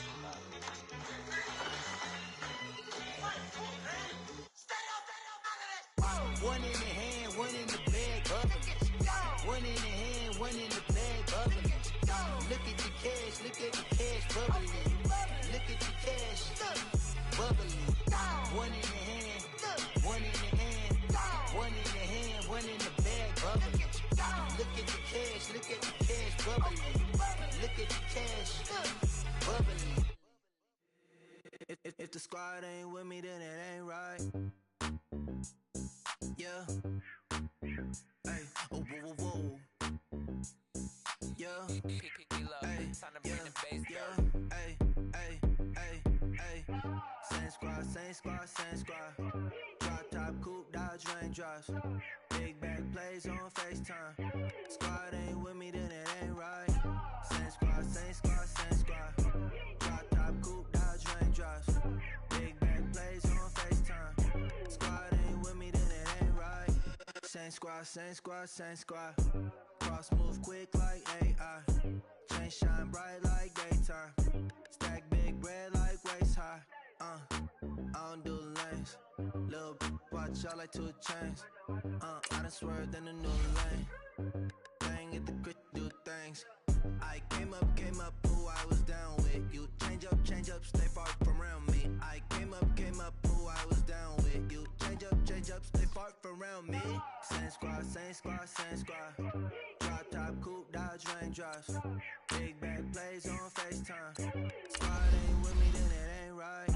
One in the hand, one in the bag, bubbling. One in the hand, one in the bag, bubbling. Look at the cash, bubbling. Look at the cash, bubbling. One in the hand, one in the hand, one in the hand, one in the bag, bubbling. Look at the cash, bubbling. Look at the cash, bubbling. If the squad ain't with me, then it ain't right. Yeah. Hey. Oh, whoa, whoa, whoa. Yeah. Hey. Yeah. Hey. Hey. Hey. Hey. Same squad. Drop top, coupe, Dodge raindrops. Big back plays on FaceTime. Squad ain't with me, then it ain't right. Same squad. Drop top, coupe, Dodge raindrops. Big back plays on FaceTime. Squad ain't with me, then it ain't right. Same squad. Cross move quick like AI. Chain shine bright like daytime. Stack big bread like waist high. I don't do lanes. Little watch out like 2 chains. I done swerved in a new lane. Bang at the crit, do things. I came up, who I was down with. You change up, stay far from around me. I came up, who I was down with. You change up, stay far from around me. Same squad. Drop top, coupe, Dodge raindrops. Big back plays on FaceTime. Squad ain't with me, then it ain't right.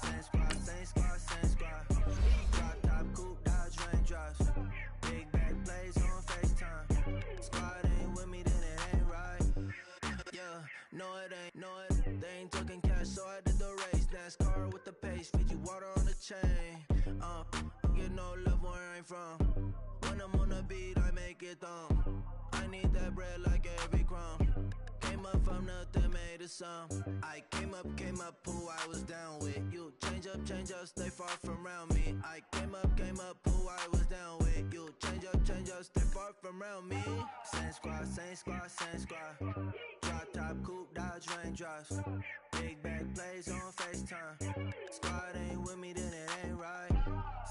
Same squad. Drop top, coupe, Dodge raindrops. Big back plays on FaceTime. Squad ain't with me, then it ain't right. Yeah, no it ain't. They ain't talking cash, so I did the race. NASCAR with the pace, feed you water on the chain. Get no love where I ain't from. When I'm on the beat, I make it thumb. I need that bread like every crumb. Came up from nothing, made a sum. I came up, who I was down with. You change up, stay far from around me. I came up, who I was down with. You change up, stay far from around me. Same squad. Drop top, coupe, Dodge raindrops. Big back plays plays on FaceTime. Squad ain't with me, then it ain't right.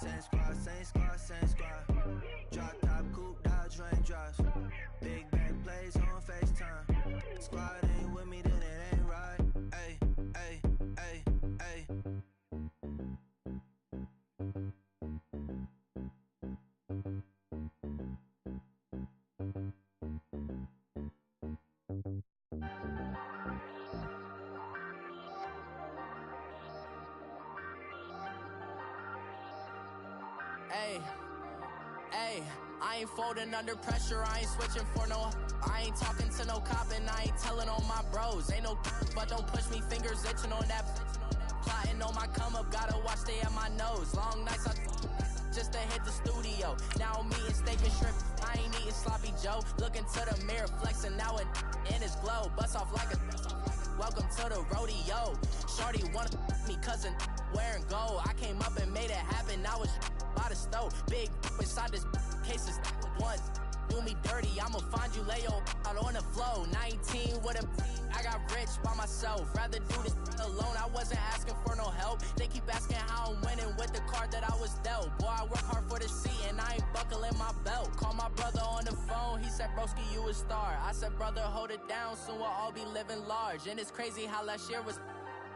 Same squad, same squad, same squad. Drop top, coupe, Dodge raindrops. Big bang plays on FaceTime. Squad ain't with me, then it ain't right. Ay, ay, ay, ay. Hey, hey, I ain't folding under pressure, I ain't switching for no. I ain't talking to no cop and I ain't telling on my bros. Ain't no but don't push me, fingers itching on that. Plotting on my come up, gotta watch stay at my nose. Long nights I just to hit the studio. Now I'm eating steak and shrimp, I ain't eating sloppy Joe. Looking to the mirror, flexing now it in his glow. Bust off like a welcome to the rodeo. Shorty wanna me cousin wearing gold. I came up and made it happen, I was by the stove. Big inside this cases once. Do me dirty, I'ma find you, lay your out on the floor. 19 with a I got rich by myself. Rather do this alone, I wasn't asking for no help. They keep asking how I'm winning with the card that I was dealt. Boy, I work hard for the seat and I ain't buckling my belt. Call my brother on the phone, he said, broski, you a star. I said, brother, hold it down, soon we'll all be living large. And it's crazy how last year was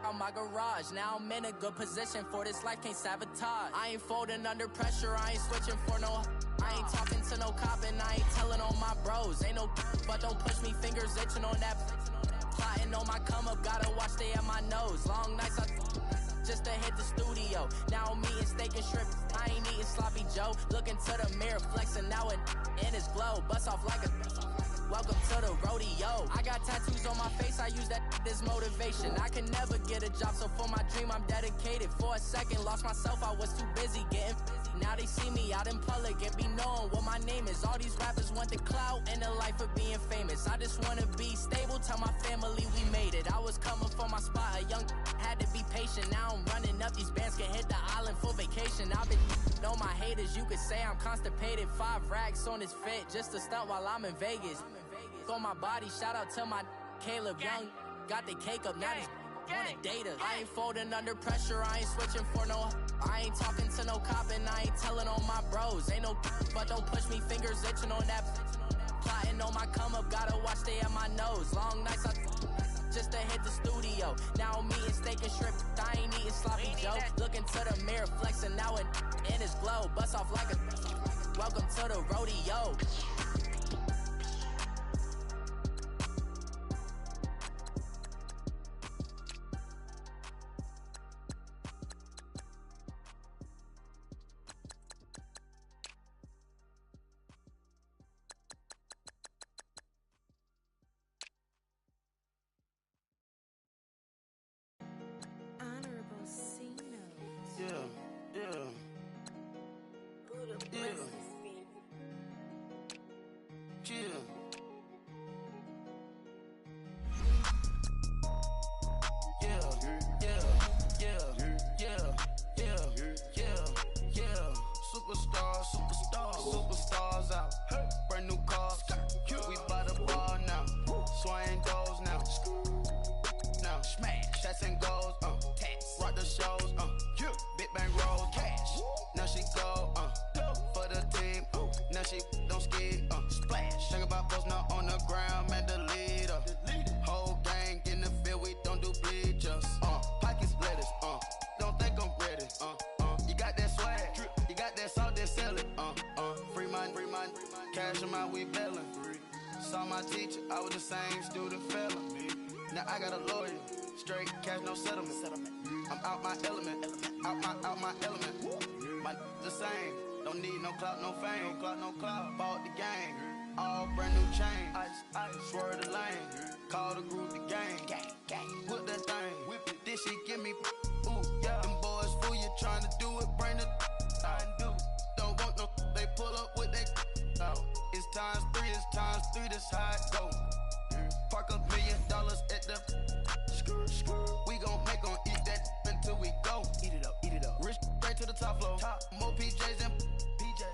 on my garage. Now I'm in a good position for this life, can't sabotage. I ain't folding under pressure, I ain't switching for no. I ain't talking to no cop and I ain't telling on my bros. Ain't no but don't push me, fingers itching on that. Plotting on my come up, gotta watch stay at my nose. Long nights I just to hit the studio. Now I'm eating steak and shrimp, I ain't eating sloppy Joe. Looking to the mirror, flexing now it in his glow. Bust off like a welcome to the rodeo. I got tattoos on my face, I use that as motivation. I can never get a job, so for my dream I'm dedicated. For a second, lost myself, I was too busy getting busy. Now they see me out in public and be knowing what my name is. All these rappers want the clout and the life of being famous. I just wanna be stable, tell my family we made it. I was coming for my spot, a young had to be patient. Now I'm running up, these bands can hit the island for vacation. I've been know my haters, you could say I'm constipated. 5 racks on his fit, just to stunt while I'm in Vegas. On my body, shout out to my Caleb Young. Got the cake up, now he's on a data. I ain't folding under pressure, I ain't switching for no. I ain't talking to no cop and I ain't telling on my bros. Ain't no but don't push me, fingers itching on that. Plotting on my come up, gotta watch stay at my nose. Long nights I just to hit the studio. Now I'm eating steak and shrimp, I ain't eating sloppy Joe. Looking to the mirror, flexing now it in his glow. Bust off like a welcome to the rodeo. Superstars out, brand new cars. We by the bar now, swaying goals now. Now smash, shots and goals, rock the shows, big bang rolls, cash. Now she go, for the team, now she don't ski, splash. Think about post now on the ground, man, the leader. Whole gang in the field, we don't do bleachers. Pockets lettuce, don't think I'm ready, you got that swag, you got that salt, then sell it, free mind, cash them out, we bellin'. Saw my teacher, I was the same student fella. Now I got a lawyer, straight cash, no settlement. I'm out my element, out my element. My the same, don't need no clout, no fame, no clout. Bought the game, all brand new chain. Ice, swerve the lane, call the group the gang. Whip that thing, whip it, this shit give me, ooh, yeah. Them boys fool you trying to do it, bring the don't want no, they pull up with they It's times 3, this how it go. Park $1 million at the we gon' eat that until we go. Eat it up. Rich straight to the top floor. More PJs and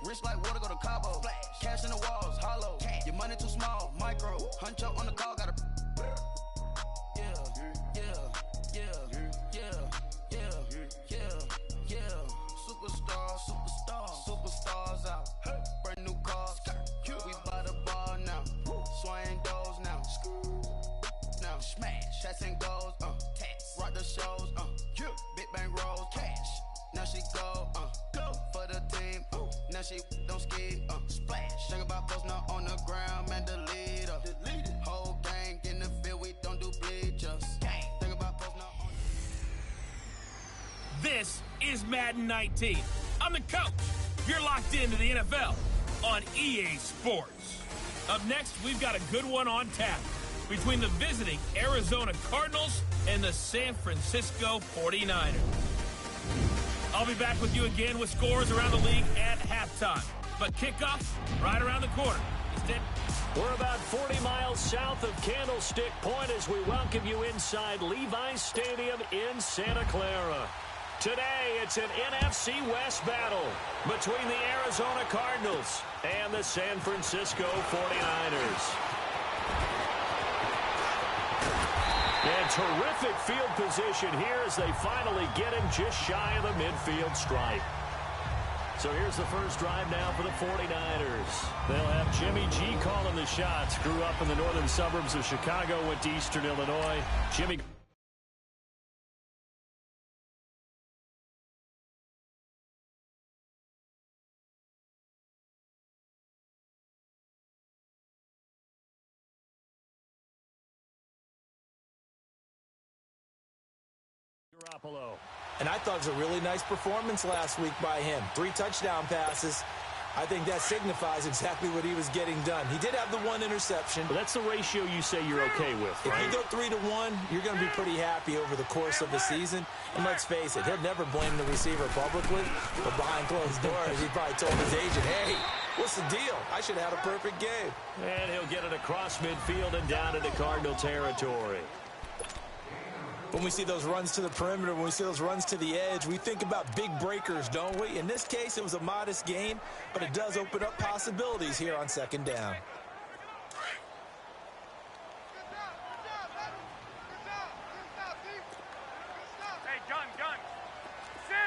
rich like water, go to Cabo. Splash. Cash in the walls, hollow. Cash. Your money too small, micro. Hunch up on the call, gotta. Yeah. now she don't ski. Splash. Think about posting up on the ground, man, delete her. Whole gang in the field, we don't do bleachers. Think about posting up on This is Madden 19. I'm the coach. You're locked into the NFL on EA Sports. Up next, we've got a good one on tap between the visiting Arizona Cardinals and the San Francisco 49ers. I'll be back with you again with scores around the league at halftime. But kickoff right around the corner. We're about 40 miles south of Candlestick Point as we welcome you inside Levi's Stadium in Santa Clara. Today, it's an NFC West battle between the Arizona Cardinals and the San Francisco 49ers. And terrific field position here as they finally get him just shy of the midfield stripe. So here's the first drive now for the 49ers. They'll have Jimmy G calling the shots. Grew up in the northern suburbs of Chicago, went to Eastern Illinois. Jimmy Garoppolo. And I thought it was a really nice performance last week by him. 3 touchdown passes. I think that signifies exactly what he was getting done. He did have the 1 interception. But that's the ratio you say you're okay with, right? If you go 3-1, you're going to be pretty happy over the course of the season. And let's face it, he'll never blame the receiver publicly, but behind closed doors, he probably told his agent, hey, what's the deal? I should have had a perfect game. And he'll get it across midfield and down into Cardinal territory. When we see those runs to the perimeter, when we see those runs to the edge, we think about big breakers, don't we? In this case, it was a modest gain, but it does open up possibilities here on second down. Hey, gun. 6.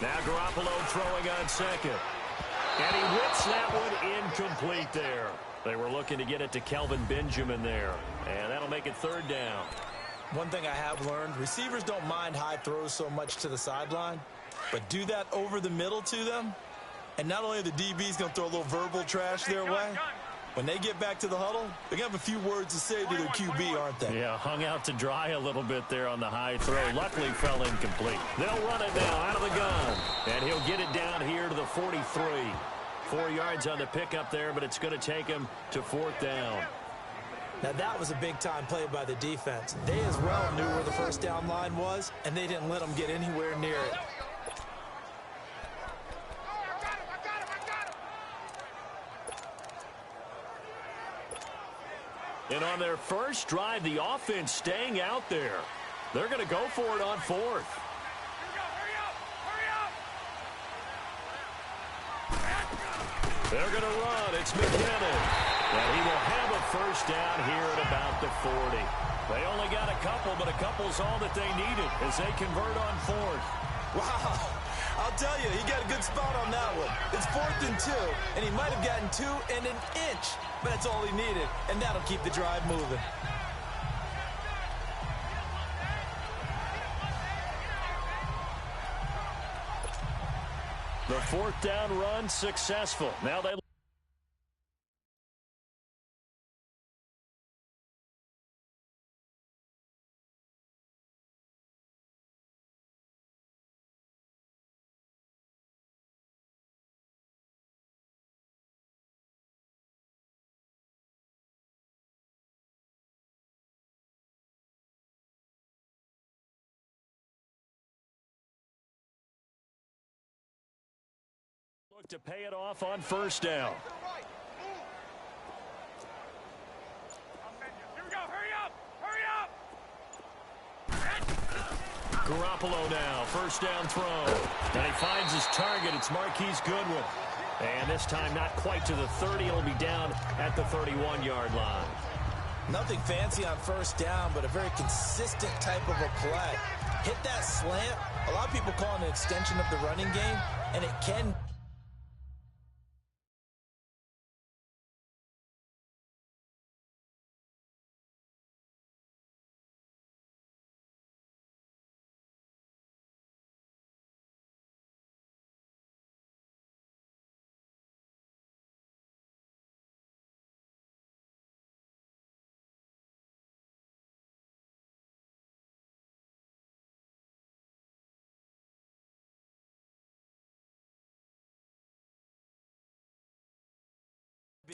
Now Garoppolo throwing on second. And he whips that one incomplete there. They were looking to get it to Kelvin Benjamin there. And that'll make it third down. One thing I have learned, receivers don't mind high throws so much to the sideline, but do that over the middle to them, and not only are the DBs going to throw a little verbal trash their way, when they get back to the huddle, they're going to have a few words to say to their QB, aren't they? Yeah, hung out to dry a little bit there on the high throw. Luckily fell incomplete. They'll run it now out of the gun. And he'll get it down here to the 43. 4 yards on the pickup there, but it's going to take him to fourth down. Now that was a big-time play by the defense. They as well knew where the first down line was, and they didn't let them get anywhere near it. And on their first drive, the offense staying out there. They're going to go for it on fourth. They're going to run. It's McKinnon. And he will have a first down here at about the 40. They only got a couple, but a couple's all that they needed as they convert on fourth. Wow. I'll tell you, he got a good spot on that one. It's 4th and 2, and he might have gotten 2 and an inch, but that's all he needed, and that'll keep the drive moving. The fourth down run successful. Now they look to pay it off on first down. Here we go. Hurry up. Garoppolo now, first down throw. And he finds his target. It's Marquise Goodwin. And this time not quite to the 30. It'll be down at the 31-yard line. Nothing fancy on first down, but a very consistent type of a play. Hit that slant. A lot of people call it an extension of the running game, and it can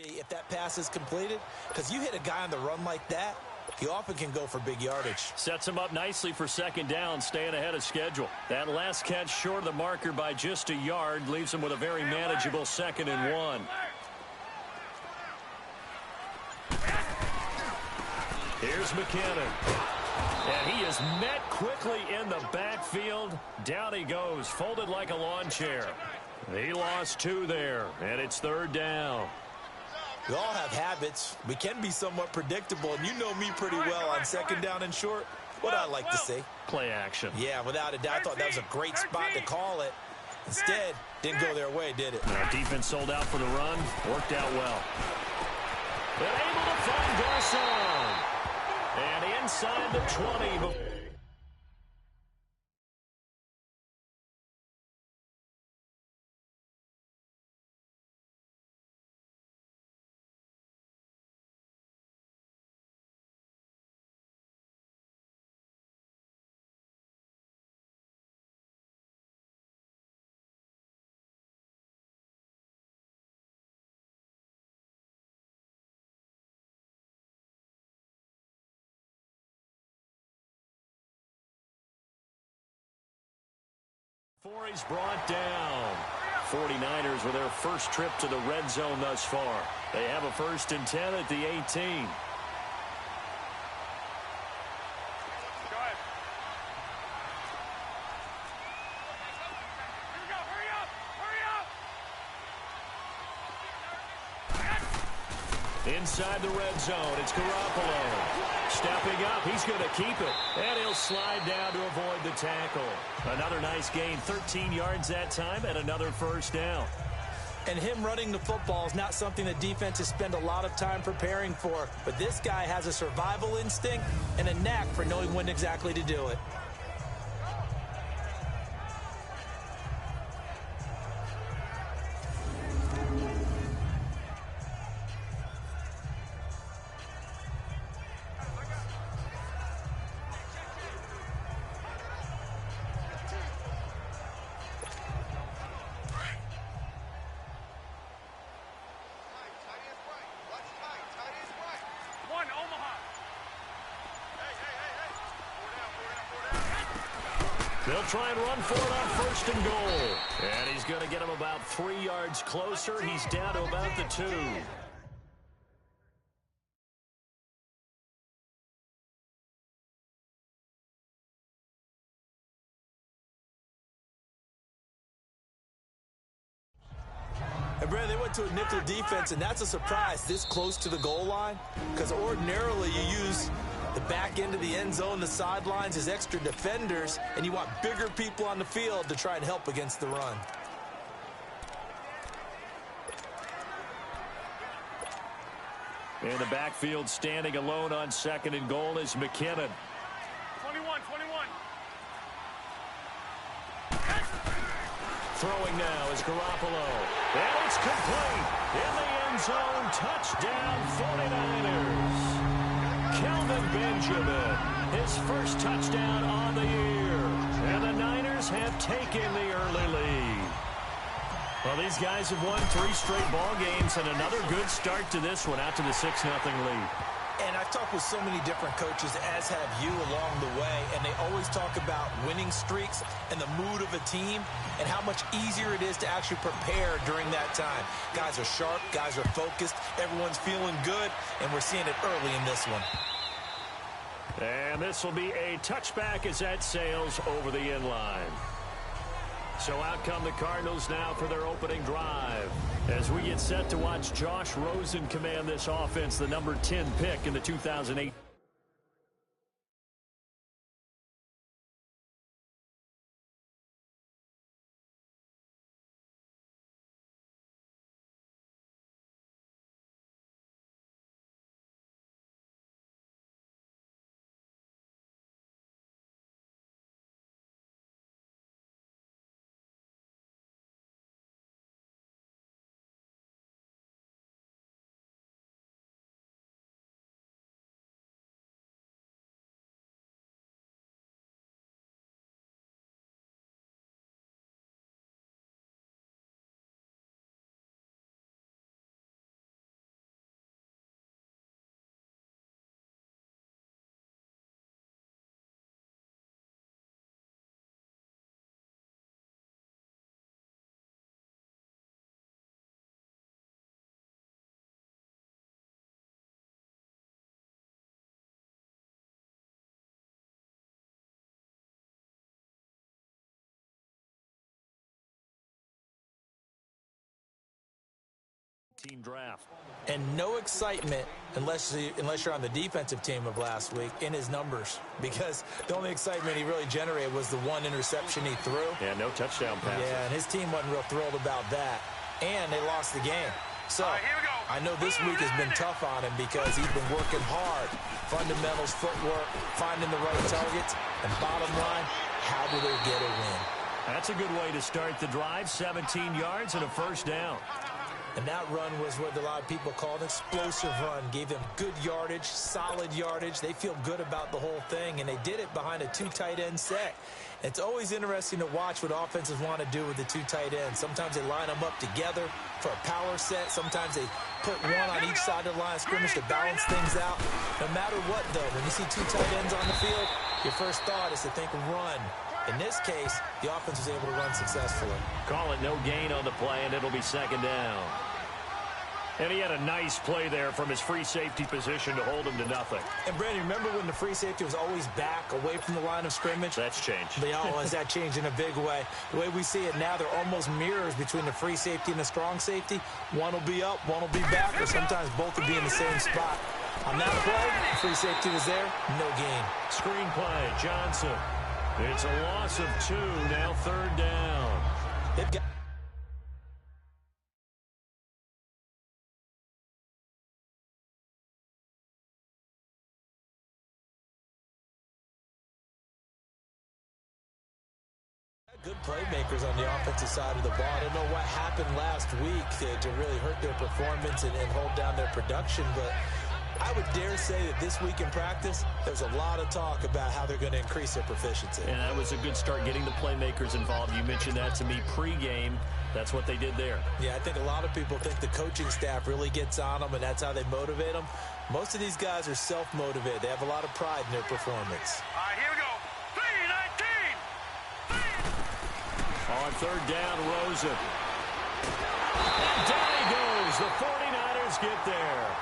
if that pass is completed, because you hit a guy on the run like that, he often can go for big yardage. Sets him up nicely for second down, staying ahead of schedule. That last catch short of the marker by just a yard leaves him with a very manageable 2nd and 1. Here's McKinnon. And he is met quickly in the backfield. Down he goes, folded like a lawn chair. He lost 2 there, and it's 3rd down. We all have habits. We can be somewhat predictable, and you know me pretty well on 2nd down and short. What I like to see. Play action. Yeah, without a doubt. I thought that was a great spot to call it. Instead, didn't go their way, did it? Defense sold out for the run. Worked out well. They're able to find Garcon. And inside the 20. He's brought down. 49ers with their first trip to the red zone thus far. They have a 1st and 10 at the 18. Inside the red zone, it's Garoppolo. Stepping up, he's going to keep it. And he'll slide down to avoid the tackle. Another nice gain, 13 yards that time, and another 1st down. And him running the football is not something that defenses spend a lot of time preparing for. But this guy has a survival instinct and a knack for knowing when exactly to do it. They'll try and run for it on 1st and goal. And he's going to get him about 3 yards closer. He's down to about the 2. And Brad, they went to a nickel defense, and that's a surprise this close to the goal line, because ordinarily you use the back end of the end zone, the sidelines as extra defenders, and you want bigger people on the field to try and help against the run. In the backfield, standing alone on 2nd and goal is McKinnon. 21. Throwing now is Garoppolo. And it's complete. In the end zone, touchdown 49ers. Kelvin Benjamin, his first touchdown on the year. And the Niners have taken the early lead. Well, these guys have won 3 straight ball games and another good start to this one out to the 6-0 lead. And I've talked with so many different coaches, as have you along the way, and they always talk about winning streaks and the mood of a team and how much easier it is to actually prepare during that time. Guys are sharp, guys are focused, everyone's feeling good, and we're seeing it early in this one. And this will be a touchback as that sails over the end line. So out come the Cardinals now for their opening drive. As we get set to watch Josh Rosen command this offense, the number 10 pick in the 2008 2019 draft. And no excitement unless you're on the defensive team of last week in his numbers, because the only excitement he really generated was the one interception he threw. Yeah, no touchdown passes. Yeah, and his team wasn't real thrilled about that. And they lost the game. So I know this week has been tough on him because he's been working hard. Fundamentals, footwork, finding the right targets, and bottom line, how do they get a win? That's a good way to start the drive. 17 yards and a first down. And that run was what a lot of people call an explosive run. Gave them good yardage, solid yardage. They feel good about the whole thing, and they did it behind a 2 tight end set. It's always interesting to watch what offenses want to do with the 2 tight ends. Sometimes they line them up together for a power set. Sometimes they put one on each side of the line of scrimmage to balance things out. No matter what, though, when you see 2 tight ends on the field, your first thought is to think run. In this case, the offense was able to run successfully. Call it no gain on the play, and it'll be second down. And he had a nice play there from his free safety position to hold him to nothing. And, Brandon, remember when the free safety was always back away from the line of scrimmage? That's changed. Has that changed in a big way? The way we see it now, they're almost mirrors between the free safety and the strong safety. One will be up, one will be back, or sometimes both will be in the same spot. On that play, the free safety was there, no gain. Screen play, Johnson. It's a loss of 2, now third down. They've got good playmakers on the offensive side of the ball. I don't know what happened last week to really hurt their performance and hold down their production, but I would dare say that this week in practice, there's a lot of talk about how they're going to increase their proficiency. And that was a good start, getting the playmakers involved. You mentioned that to me pregame. That's what they did there. Yeah, I think a lot of people think the coaching staff really gets on them, and that's how they motivate them. Most of these guys are self-motivated. They have a lot of pride in their performance. All right, here we go. 3-19. On third down, Rosen. And down he goes. The 49ers get there.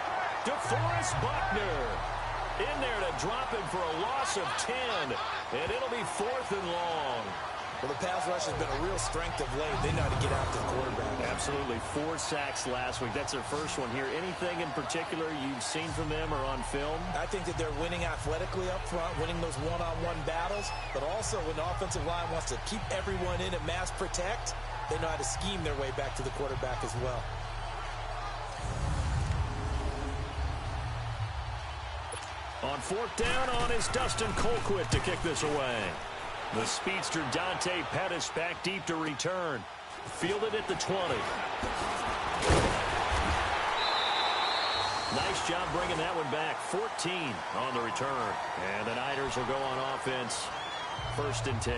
DeForest Buckner in there to drop him for a loss of 10. And it'll be 4th and long. Well, the pass rush has been a real strength of late. They know how to get after the quarterback. Absolutely. 4 sacks last week. That's their first one here. Anything in particular you've seen from them or on film? I think that they're winning athletically up front, winning those one-on-one battles, but also when the offensive line wants to keep everyone in and mass protect, they know how to scheme their way back to the quarterback as well. On 4th down is Dustin Colquitt to kick this away. The speedster Dante Pettis back deep to return. Fielded at the 20. Nice job bringing that one back. 14 on the return. And the Niners will go on offense. 1st and 10.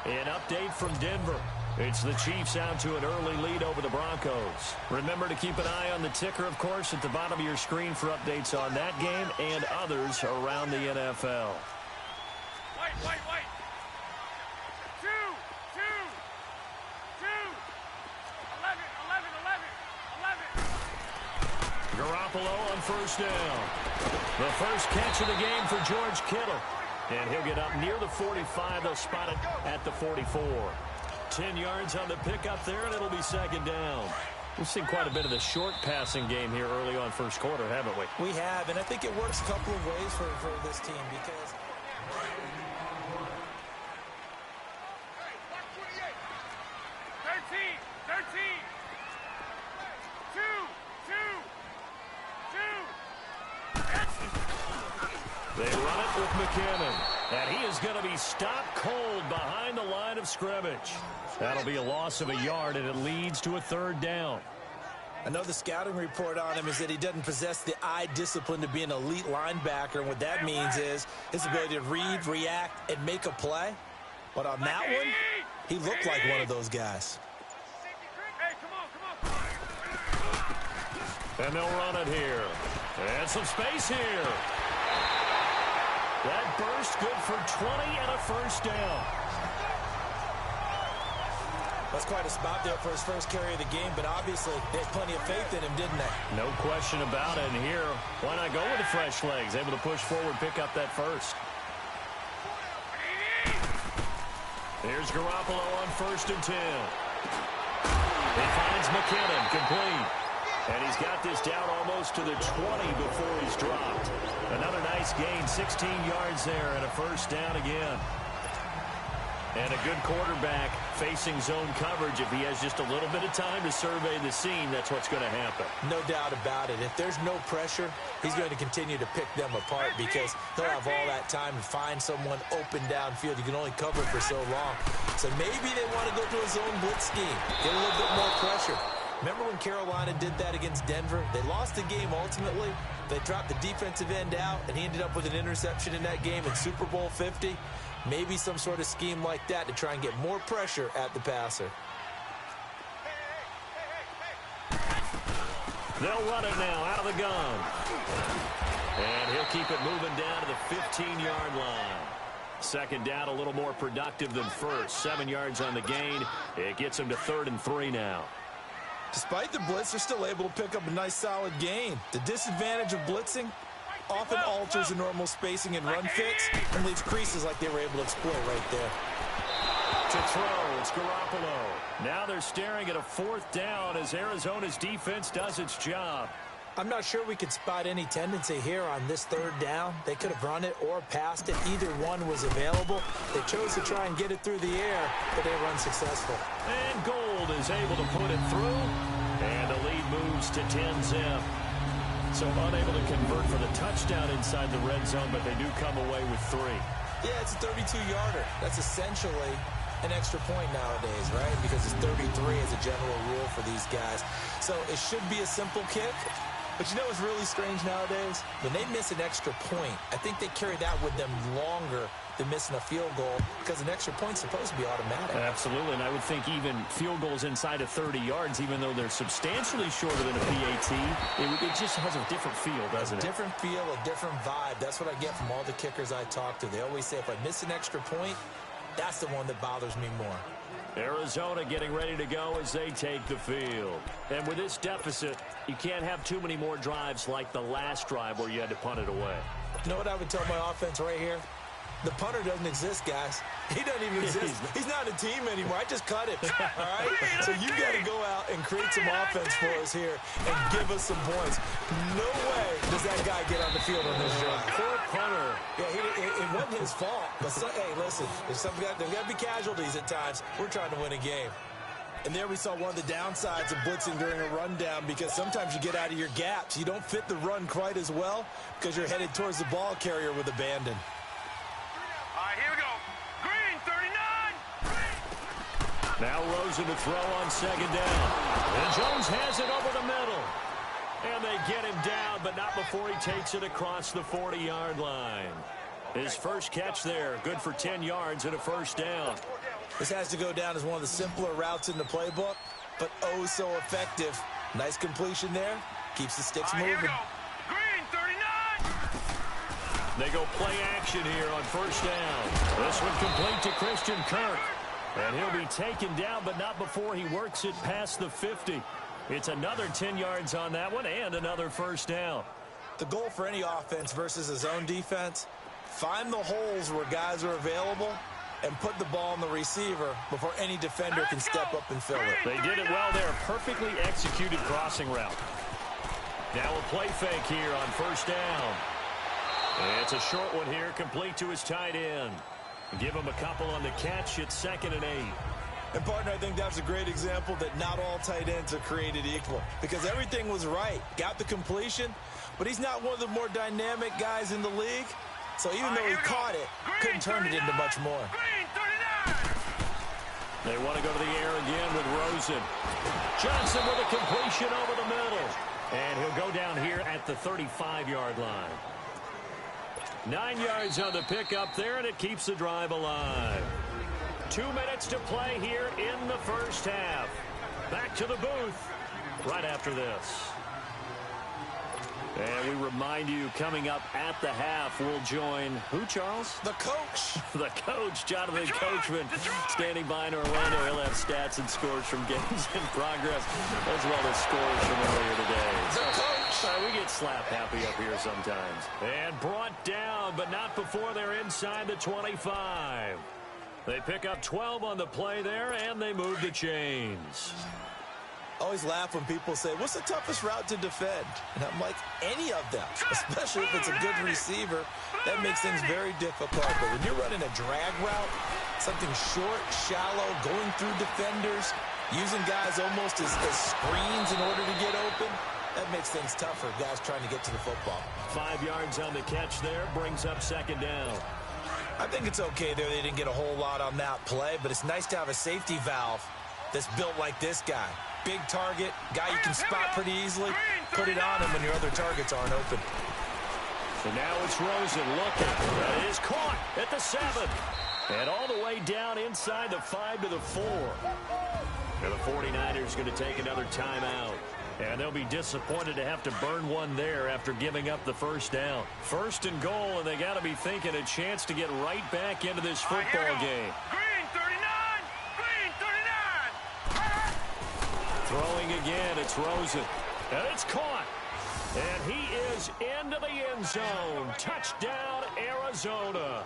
An update from Denver. It's the Chiefs out to an early lead over the Broncos. Remember to keep an eye on the ticker, of course, at the bottom of your screen for updates on that game and others around the NFL. Wait. 2. 11. Garoppolo on 1st down. The first catch of the game for George Kittle. And he'll get up near the 45. They'll spot it at the 44. 10 yards on the pickup there, and it'll be 2nd down. We've seen quite a bit of the short passing game here early on first quarter, haven't we? We have, and I think it works a couple of ways for this team because... 13. They run it with McKinnon. And he is going to be stopped cold behind the line of scrimmage. That'll be a loss of a yard, and it leads to a 3rd down. I know the scouting report on him is that he doesn't possess the eye discipline to be an elite linebacker, and what that means is his ability to read, react, and make a play. But on that one, he looked like one of those guys. Hey, come on. And they'll run it here. And some space here. That burst good for 20 and a 1st down. That's quite a spot there for his first carry of the game, but obviously they had plenty of faith in him, didn't they? No question about it. And here, why not go with the fresh legs? Able to push forward, pick up that first. Here's Garoppolo on 1st and 10. He finds McKinnon, complete. And he's got this down almost to the 20 before he's dropped. Another nice gain, 16 yards there, and a first down again. And a good quarterback facing zone coverage. If he has just a little bit of time to survey the scene, that's what's going to happen. No doubt about it. If there's no pressure, he's going to continue to pick them apart because he'll have all that time to find someone open downfield. You can only cover for so long. So maybe they want to go to a zone blitz scheme, get a little bit more pressure. Remember when Carolina did that against Denver? They lost the game ultimately. They dropped the defensive end out, and he ended up with an interception in that game in Super Bowl 50. Maybe some sort of scheme like that to try and get more pressure at the passer. They'll run it now out of the gun. And he'll keep it moving down to the 15-yard line. Second down, a little more productive than first. 7 yards on the gain. It gets him to 3rd and 3 now. Despite the blitz, they're still able to pick up a nice solid gain. The disadvantage of blitzing often alters the normal spacing and run fits and leaves creases like they were able to exploit right there. To throw, it's Garoppolo. Now they're staring at a 4th down as Arizona's defense does its job. I'm not sure we could spot any tendency here on this 3rd down. They could have run it or passed it. Either one was available. They chose to try and get it through the air, but they were unsuccessful. And Gold is able to put it through, and the lead moves to 10-zip. So unable to convert for the touchdown inside the red zone, but they do come away with 3. Yeah, it's a 32-yarder. That's essentially an extra point nowadays, right? Because it's 33 as a general rule for these guys. So it should be a simple kick. But you know what's really strange nowadays? When they miss an extra point, I think they carry that with them longer than missing a field goal because an extra point's supposed to be automatic. Absolutely, and I would think even field goals inside of 30 yards, even though they're substantially shorter than a PAT, it just has a different feel, doesn't it? A different feel, a different vibe. That's what I get from all the kickers I talk to. They always say if I miss an extra point, that's the one that bothers me more. Arizona getting ready to go as they take the field. And with this deficit, you can't have too many more drives like the last drive where you had to punt it away. You know what I would tell my offense right here? The punter doesn't exist, guys. He doesn't even exist. He's not a team anymore. I just cut him. All right? So you got to go out and create some offense for us here and give us some points. No way does that guy get on the field on this drive. Poor punter. Yeah, it wasn't his fault. But, hey, listen, there's got to be casualties at times. We're trying to win a game. And there we saw one of the downsides of blitzing during a rundown because sometimes you get out of your gaps. You don't fit the run quite as well because you're headed towards the ball carrier with abandon. Here we go. Green, 39. Now Rosen to throw on 2nd down. And Jones has it over the middle. And they get him down, but not before he takes it across the 40-yard line. His first catch there, good for 10 yards and a first down. This has to go down as one of the simpler routes in the playbook, but oh so effective. Nice completion there. Keeps the sticks moving. Here we go. Green, 39. They go play action here on 1st down. This one complete to Christian Kirk. And he'll be taken down, but not before he works it past the 50. It's another 10 yards on that one and another first down. The goal for any offense versus a zone defense, find the holes where guys are available and put the ball on the receiver before any defender can step up and fill it. They did it well there. Perfectly executed crossing route. Now a play fake here on 1st down. It's a short one here, complete to his tight end. Give him a couple on the catch. It's 2nd and 8. And, partner, I think that's a great example that not all tight ends are created equal because everything was right. Got the completion, but he's not one of the more dynamic guys in the league. So even though he caught it, couldn't turn it into much more. They want to go to the air again with Rosen. Johnson with a completion over the middle. And he'll go down here at the 35-yard line. 9 yards on the pickup there, and it keeps the drive alive. 2 minutes to play here in the first half. Back to the booth right after this. And we remind you, coming up at the half, we'll join who, Charles? The coach. The coach, Jonathan Coachman, standing by in Orlando. He'll have stats and scores from games in progress, as well as scores from earlier today. The coach. We get slap happy up here sometimes. And brought down, but not before they're inside the 25. They pick up 12 on the play there, and they move the chains. always laugh when people say, what's the toughest route to defend? And I'm like, any of them, especially if it's a good receiver. That makes things very difficult. But when you're running a drag route, something short, shallow, going through defenders, using guys almost as screens in order to get open, that makes things tougher, guys trying to get to the football. 5 yards on the catch there, brings up second down. I think it's okay there. They didn't get a whole lot on that play, but it's nice to have a safety valve that's built like this guy. Big target, guy you can spot pretty easily. Put it on him when your other targets aren't open. So now it's Rosen looking. That is caught at the 7. And all the way down inside the 5 to the 4. And the 49ers going to take another timeout. And they'll be disappointed to have to burn one there after giving up the first down. First and goal, and they got to be thinking a chance to get right back into this football game. Green 39! Green 39! Throwing again, it's Rosen. And it's caught. And he is into the end zone. Touchdown, Arizona.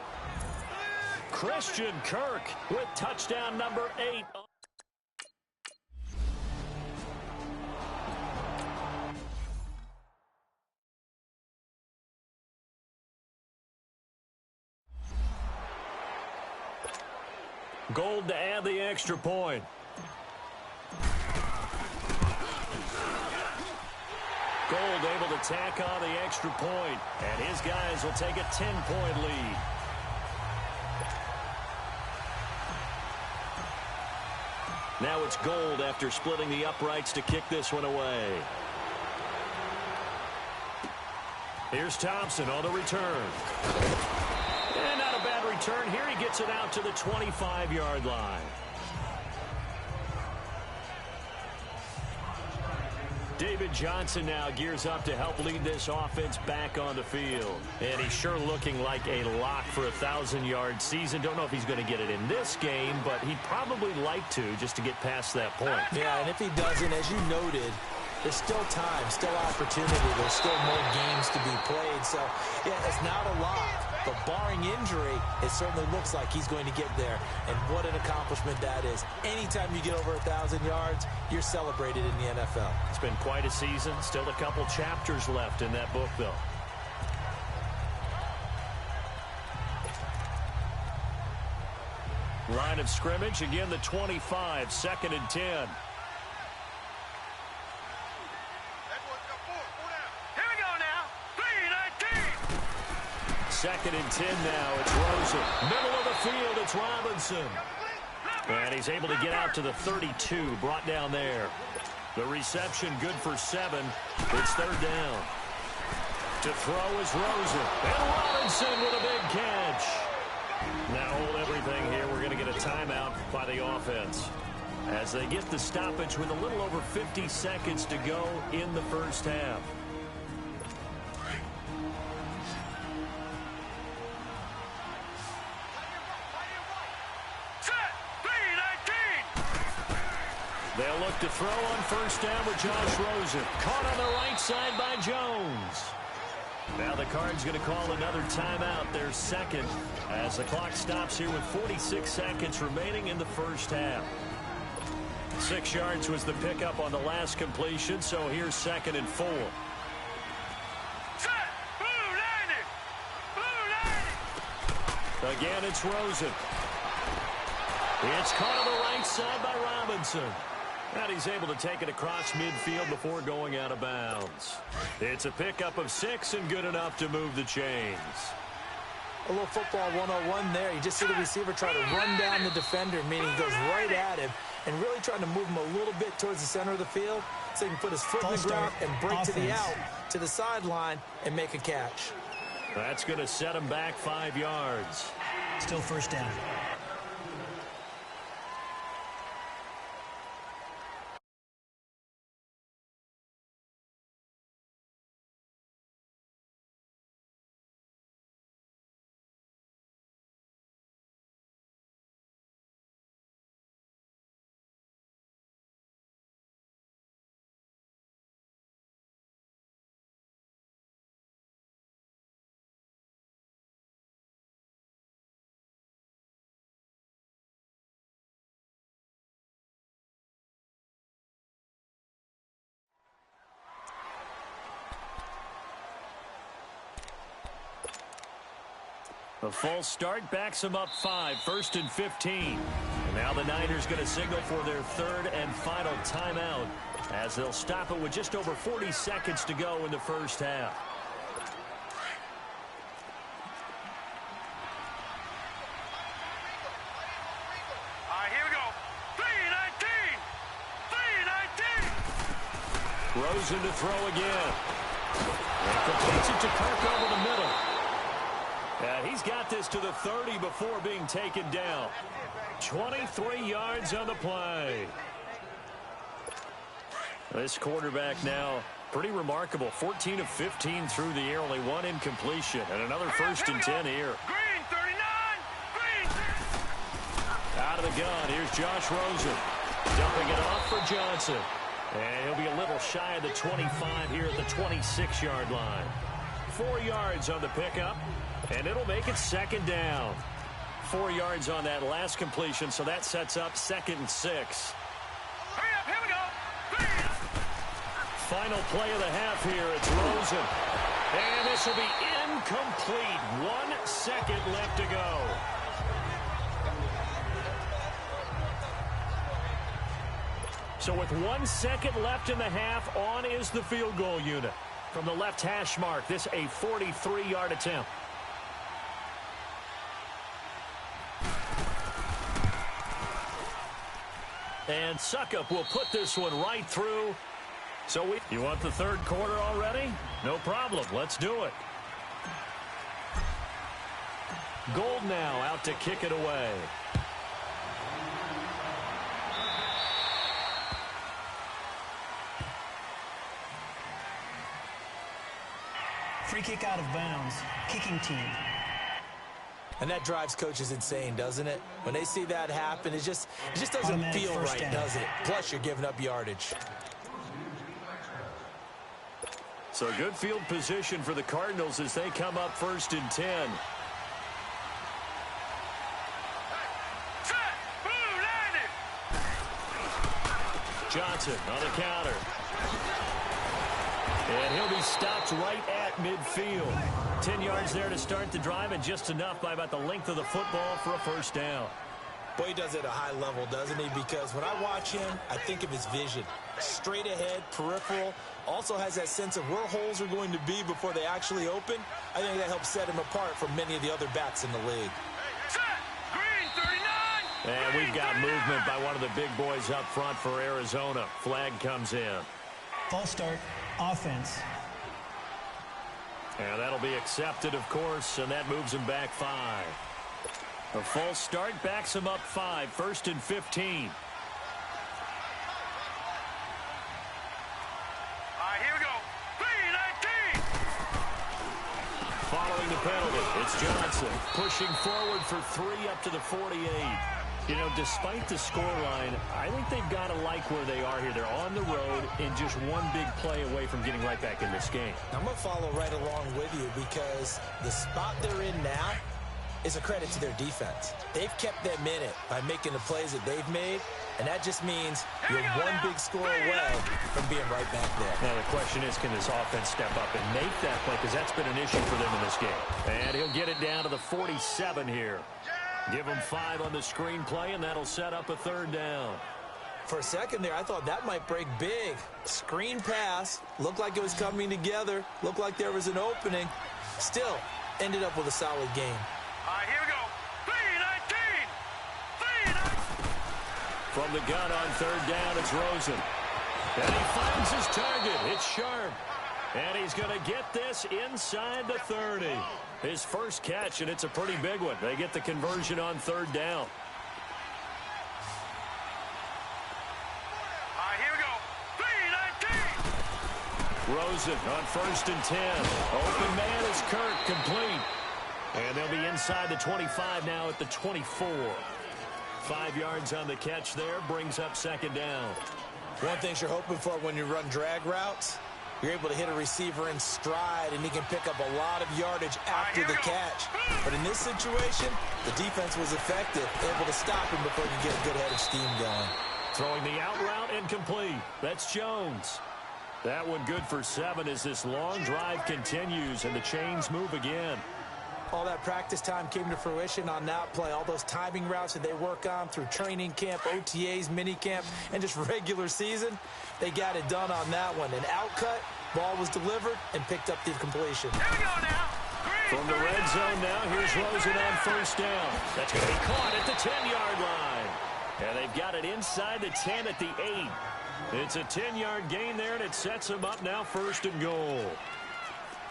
Christian Kirk with touchdown number 8. Gold to add the extra point. Gold able to tack on the extra point, and his guys will take a 10-point lead. Now it's Gold after splitting the uprights to kick this one away. Here's Thompson on the return. And not a bad return here. He gets it out to the 25-yard line. David Johnson now gears up to help lead this offense back on the field. And he's sure looking like a lock for a 1,000-yard season. Don't know if he's going to get it in this game, but he'd probably like to just to get past that point. Yeah, and if he doesn't, as you noted, there's still time, still opportunity. There's still more games to be played. So, yeah, it's not a lot. But barring injury, it certainly looks like he's going to get there. And what an accomplishment that is. Anytime you get over 1,000 yards, you're celebrated in the NFL. It's been quite a season. Still a couple chapters left in that book, though. Line of scrimmage, again the 25, 2nd and 10. Second and 10 now. It's Rosen. Middle of the field, it's Robinson. And he's able to get out to the 32, brought down there. The reception good for 7. It's 3rd down. To throw is Rosen. And Robinson with a big catch. Now hold everything here. We're going to get a timeout by the offense as they get the stoppage with a little over 50 seconds to go in the first half. They'll look to throw on first down with Josh Rosen. Caught on the right side by Jones. Now the Cards going to call another timeout, their second, as the clock stops here with 46 seconds remaining in the first half. 6 yards was the pickup on the last completion, so here's 2nd and 4. Again, it's Rosen. It's caught on the right side by Robinson. And he's able to take it across midfield before going out of bounds. It's a pickup of 6 and good enough to move the chains. A little football 101 there. You just see the receiver try to run down the defender, meaning he goes right at him and really trying to move him a little bit towards the center of the field so he can put his foot in the ground and break to the out, to the sideline, and make a catch. That's going to set him back 5 yards. Still first down. A false start backs them up 5, 1st and 15. And now the Niners going to signal for their third and final timeout as they'll stop it with just over 40 seconds to go in the first half. All right, here we go. 3-19. 3-19. Rosen to throw again. And completes it to Kirk over the middle. And he's got this to the 30 before being taken down. 23 yards on the play. This quarterback now pretty remarkable. 14 of 15 through the air, only one incompletion. And another 1st and 10 here. Green, 39. Green. Out of the gun, here's Josh Rosen. Dumping it off for Johnson. And he'll be a little shy of the 25 here at the 26-yard line. 4 yards on the pickup, and it'll make it 2nd down. 4 yards on that last completion, so that sets up 2nd and 6. Hurry up, here we go. Final play of the half here, it's Rosen. And this will be incomplete. 1 second left to go. So with 1 second left in the half, on is the field goal unit. From the left hash mark, this a 43-yard attempt. And Suckup will put this one right through. So you want the third quarter already? No problem. Let's do it. Gold now out to kick it away. Free kick out of bounds. Kicking team. And that drives coaches insane, doesn't it? When they see that happen, it just doesn't Automatic feel first right, down. does it? Plus, you're giving up yardage. So good field position for the Cardinals as they come up 1st and 10. Johnson on the counter. And he'll be stopped right at midfield. 10 yards there to start the drive, and just enough by about the length of the football for a 1st down. Boy, he does it at a high level, doesn't he? Because when I watch him, I think of his vision. Straight ahead, peripheral. Also has that sense of where holes are going to be before they actually open. I think that helps set him apart from many of the other backs in the league. And we've got movement by one of the big boys up front for Arizona. Flag comes in. False start. Offense. And that'll be accepted, of course, and that moves him back 5. A false start backs him up 5, 1st and 15. All right, here we go. 3-19. Following the penalty, it's Johnson pushing forward for 3 up to the 48. You know, despite the scoreline, I think they've got to like where they are here. They're on the road and just one big play away from getting right back in this game. I'm going to follow right along with you because the spot they're in now is a credit to their defense. They've kept them in it by making the plays that they've made, and that just means you're one big score away from being right back there. Now, the question is, can this offense step up and make that play? Because that's been an issue for them in this game. And he'll get it down to the 47 here. Give him 5 on the screen play, and that'll set up a 3rd down. For a second there, I thought that might break big. Screen pass. Looked like it was coming together. Looked like there was an opening. Still, ended up with a solid game. All right, here we go. 3-19. 3-19. From the gun on 3rd down, it's Rosen. And he finds his target. It's Sharp. And he's going to get this inside the 30. His first catch, and it's a pretty big one. They get the conversion on 3rd down. All right, here we go. 3-19. Rosen on 1st and 10. Open man is Kirk, complete. And they'll be inside the 25 now at the 24. 5 yards on the catch there, brings up 2nd down. One thing you're hoping for when you run drag routes, you're able to hit a receiver in stride, and he can pick up a lot of yardage after the catch. But in this situation, the defense was effective, able to stop him before he could get a good head of steam going. Throwing the out route and complete. That's Jones. That one good for 7 as this long drive continues and the chains move again. All that practice time came to fruition on that play. All those timing routes that they work on through training camp, OTAs, minicamp, and just regular season, they got it done on that one. An outcut, ball was delivered, and picked up the completion. Here we go now. From the red zone now, here's Rosen on first down. That's going to be caught at the 10-yard line. And they've got it inside the 10 at the 8. It's a 10-yard gain there, and it sets them up now first and goal.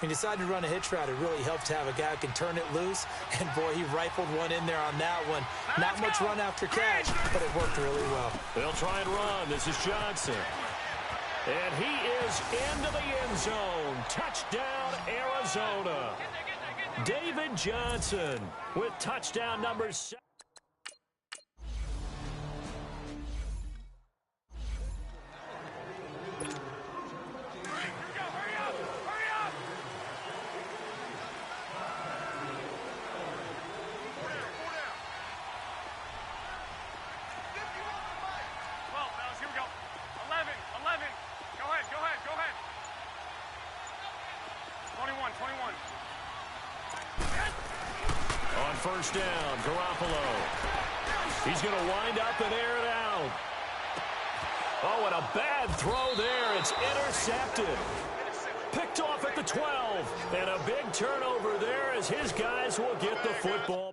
He decided to run a hitch route. It really helped to have a guy who can turn it loose. And, boy, he rifled one in there on that one. Not much run after catch, but it worked really well. They'll try and run. This is Johnson. And he is into the end zone. Touchdown, Arizona. David Johnson with touchdown number 7. First down, Garoppolo. He's going to wind up and air it out. Oh, and a bad throw there. It's intercepted. Picked off at the 12. And a big turnover there as his guys will get the football.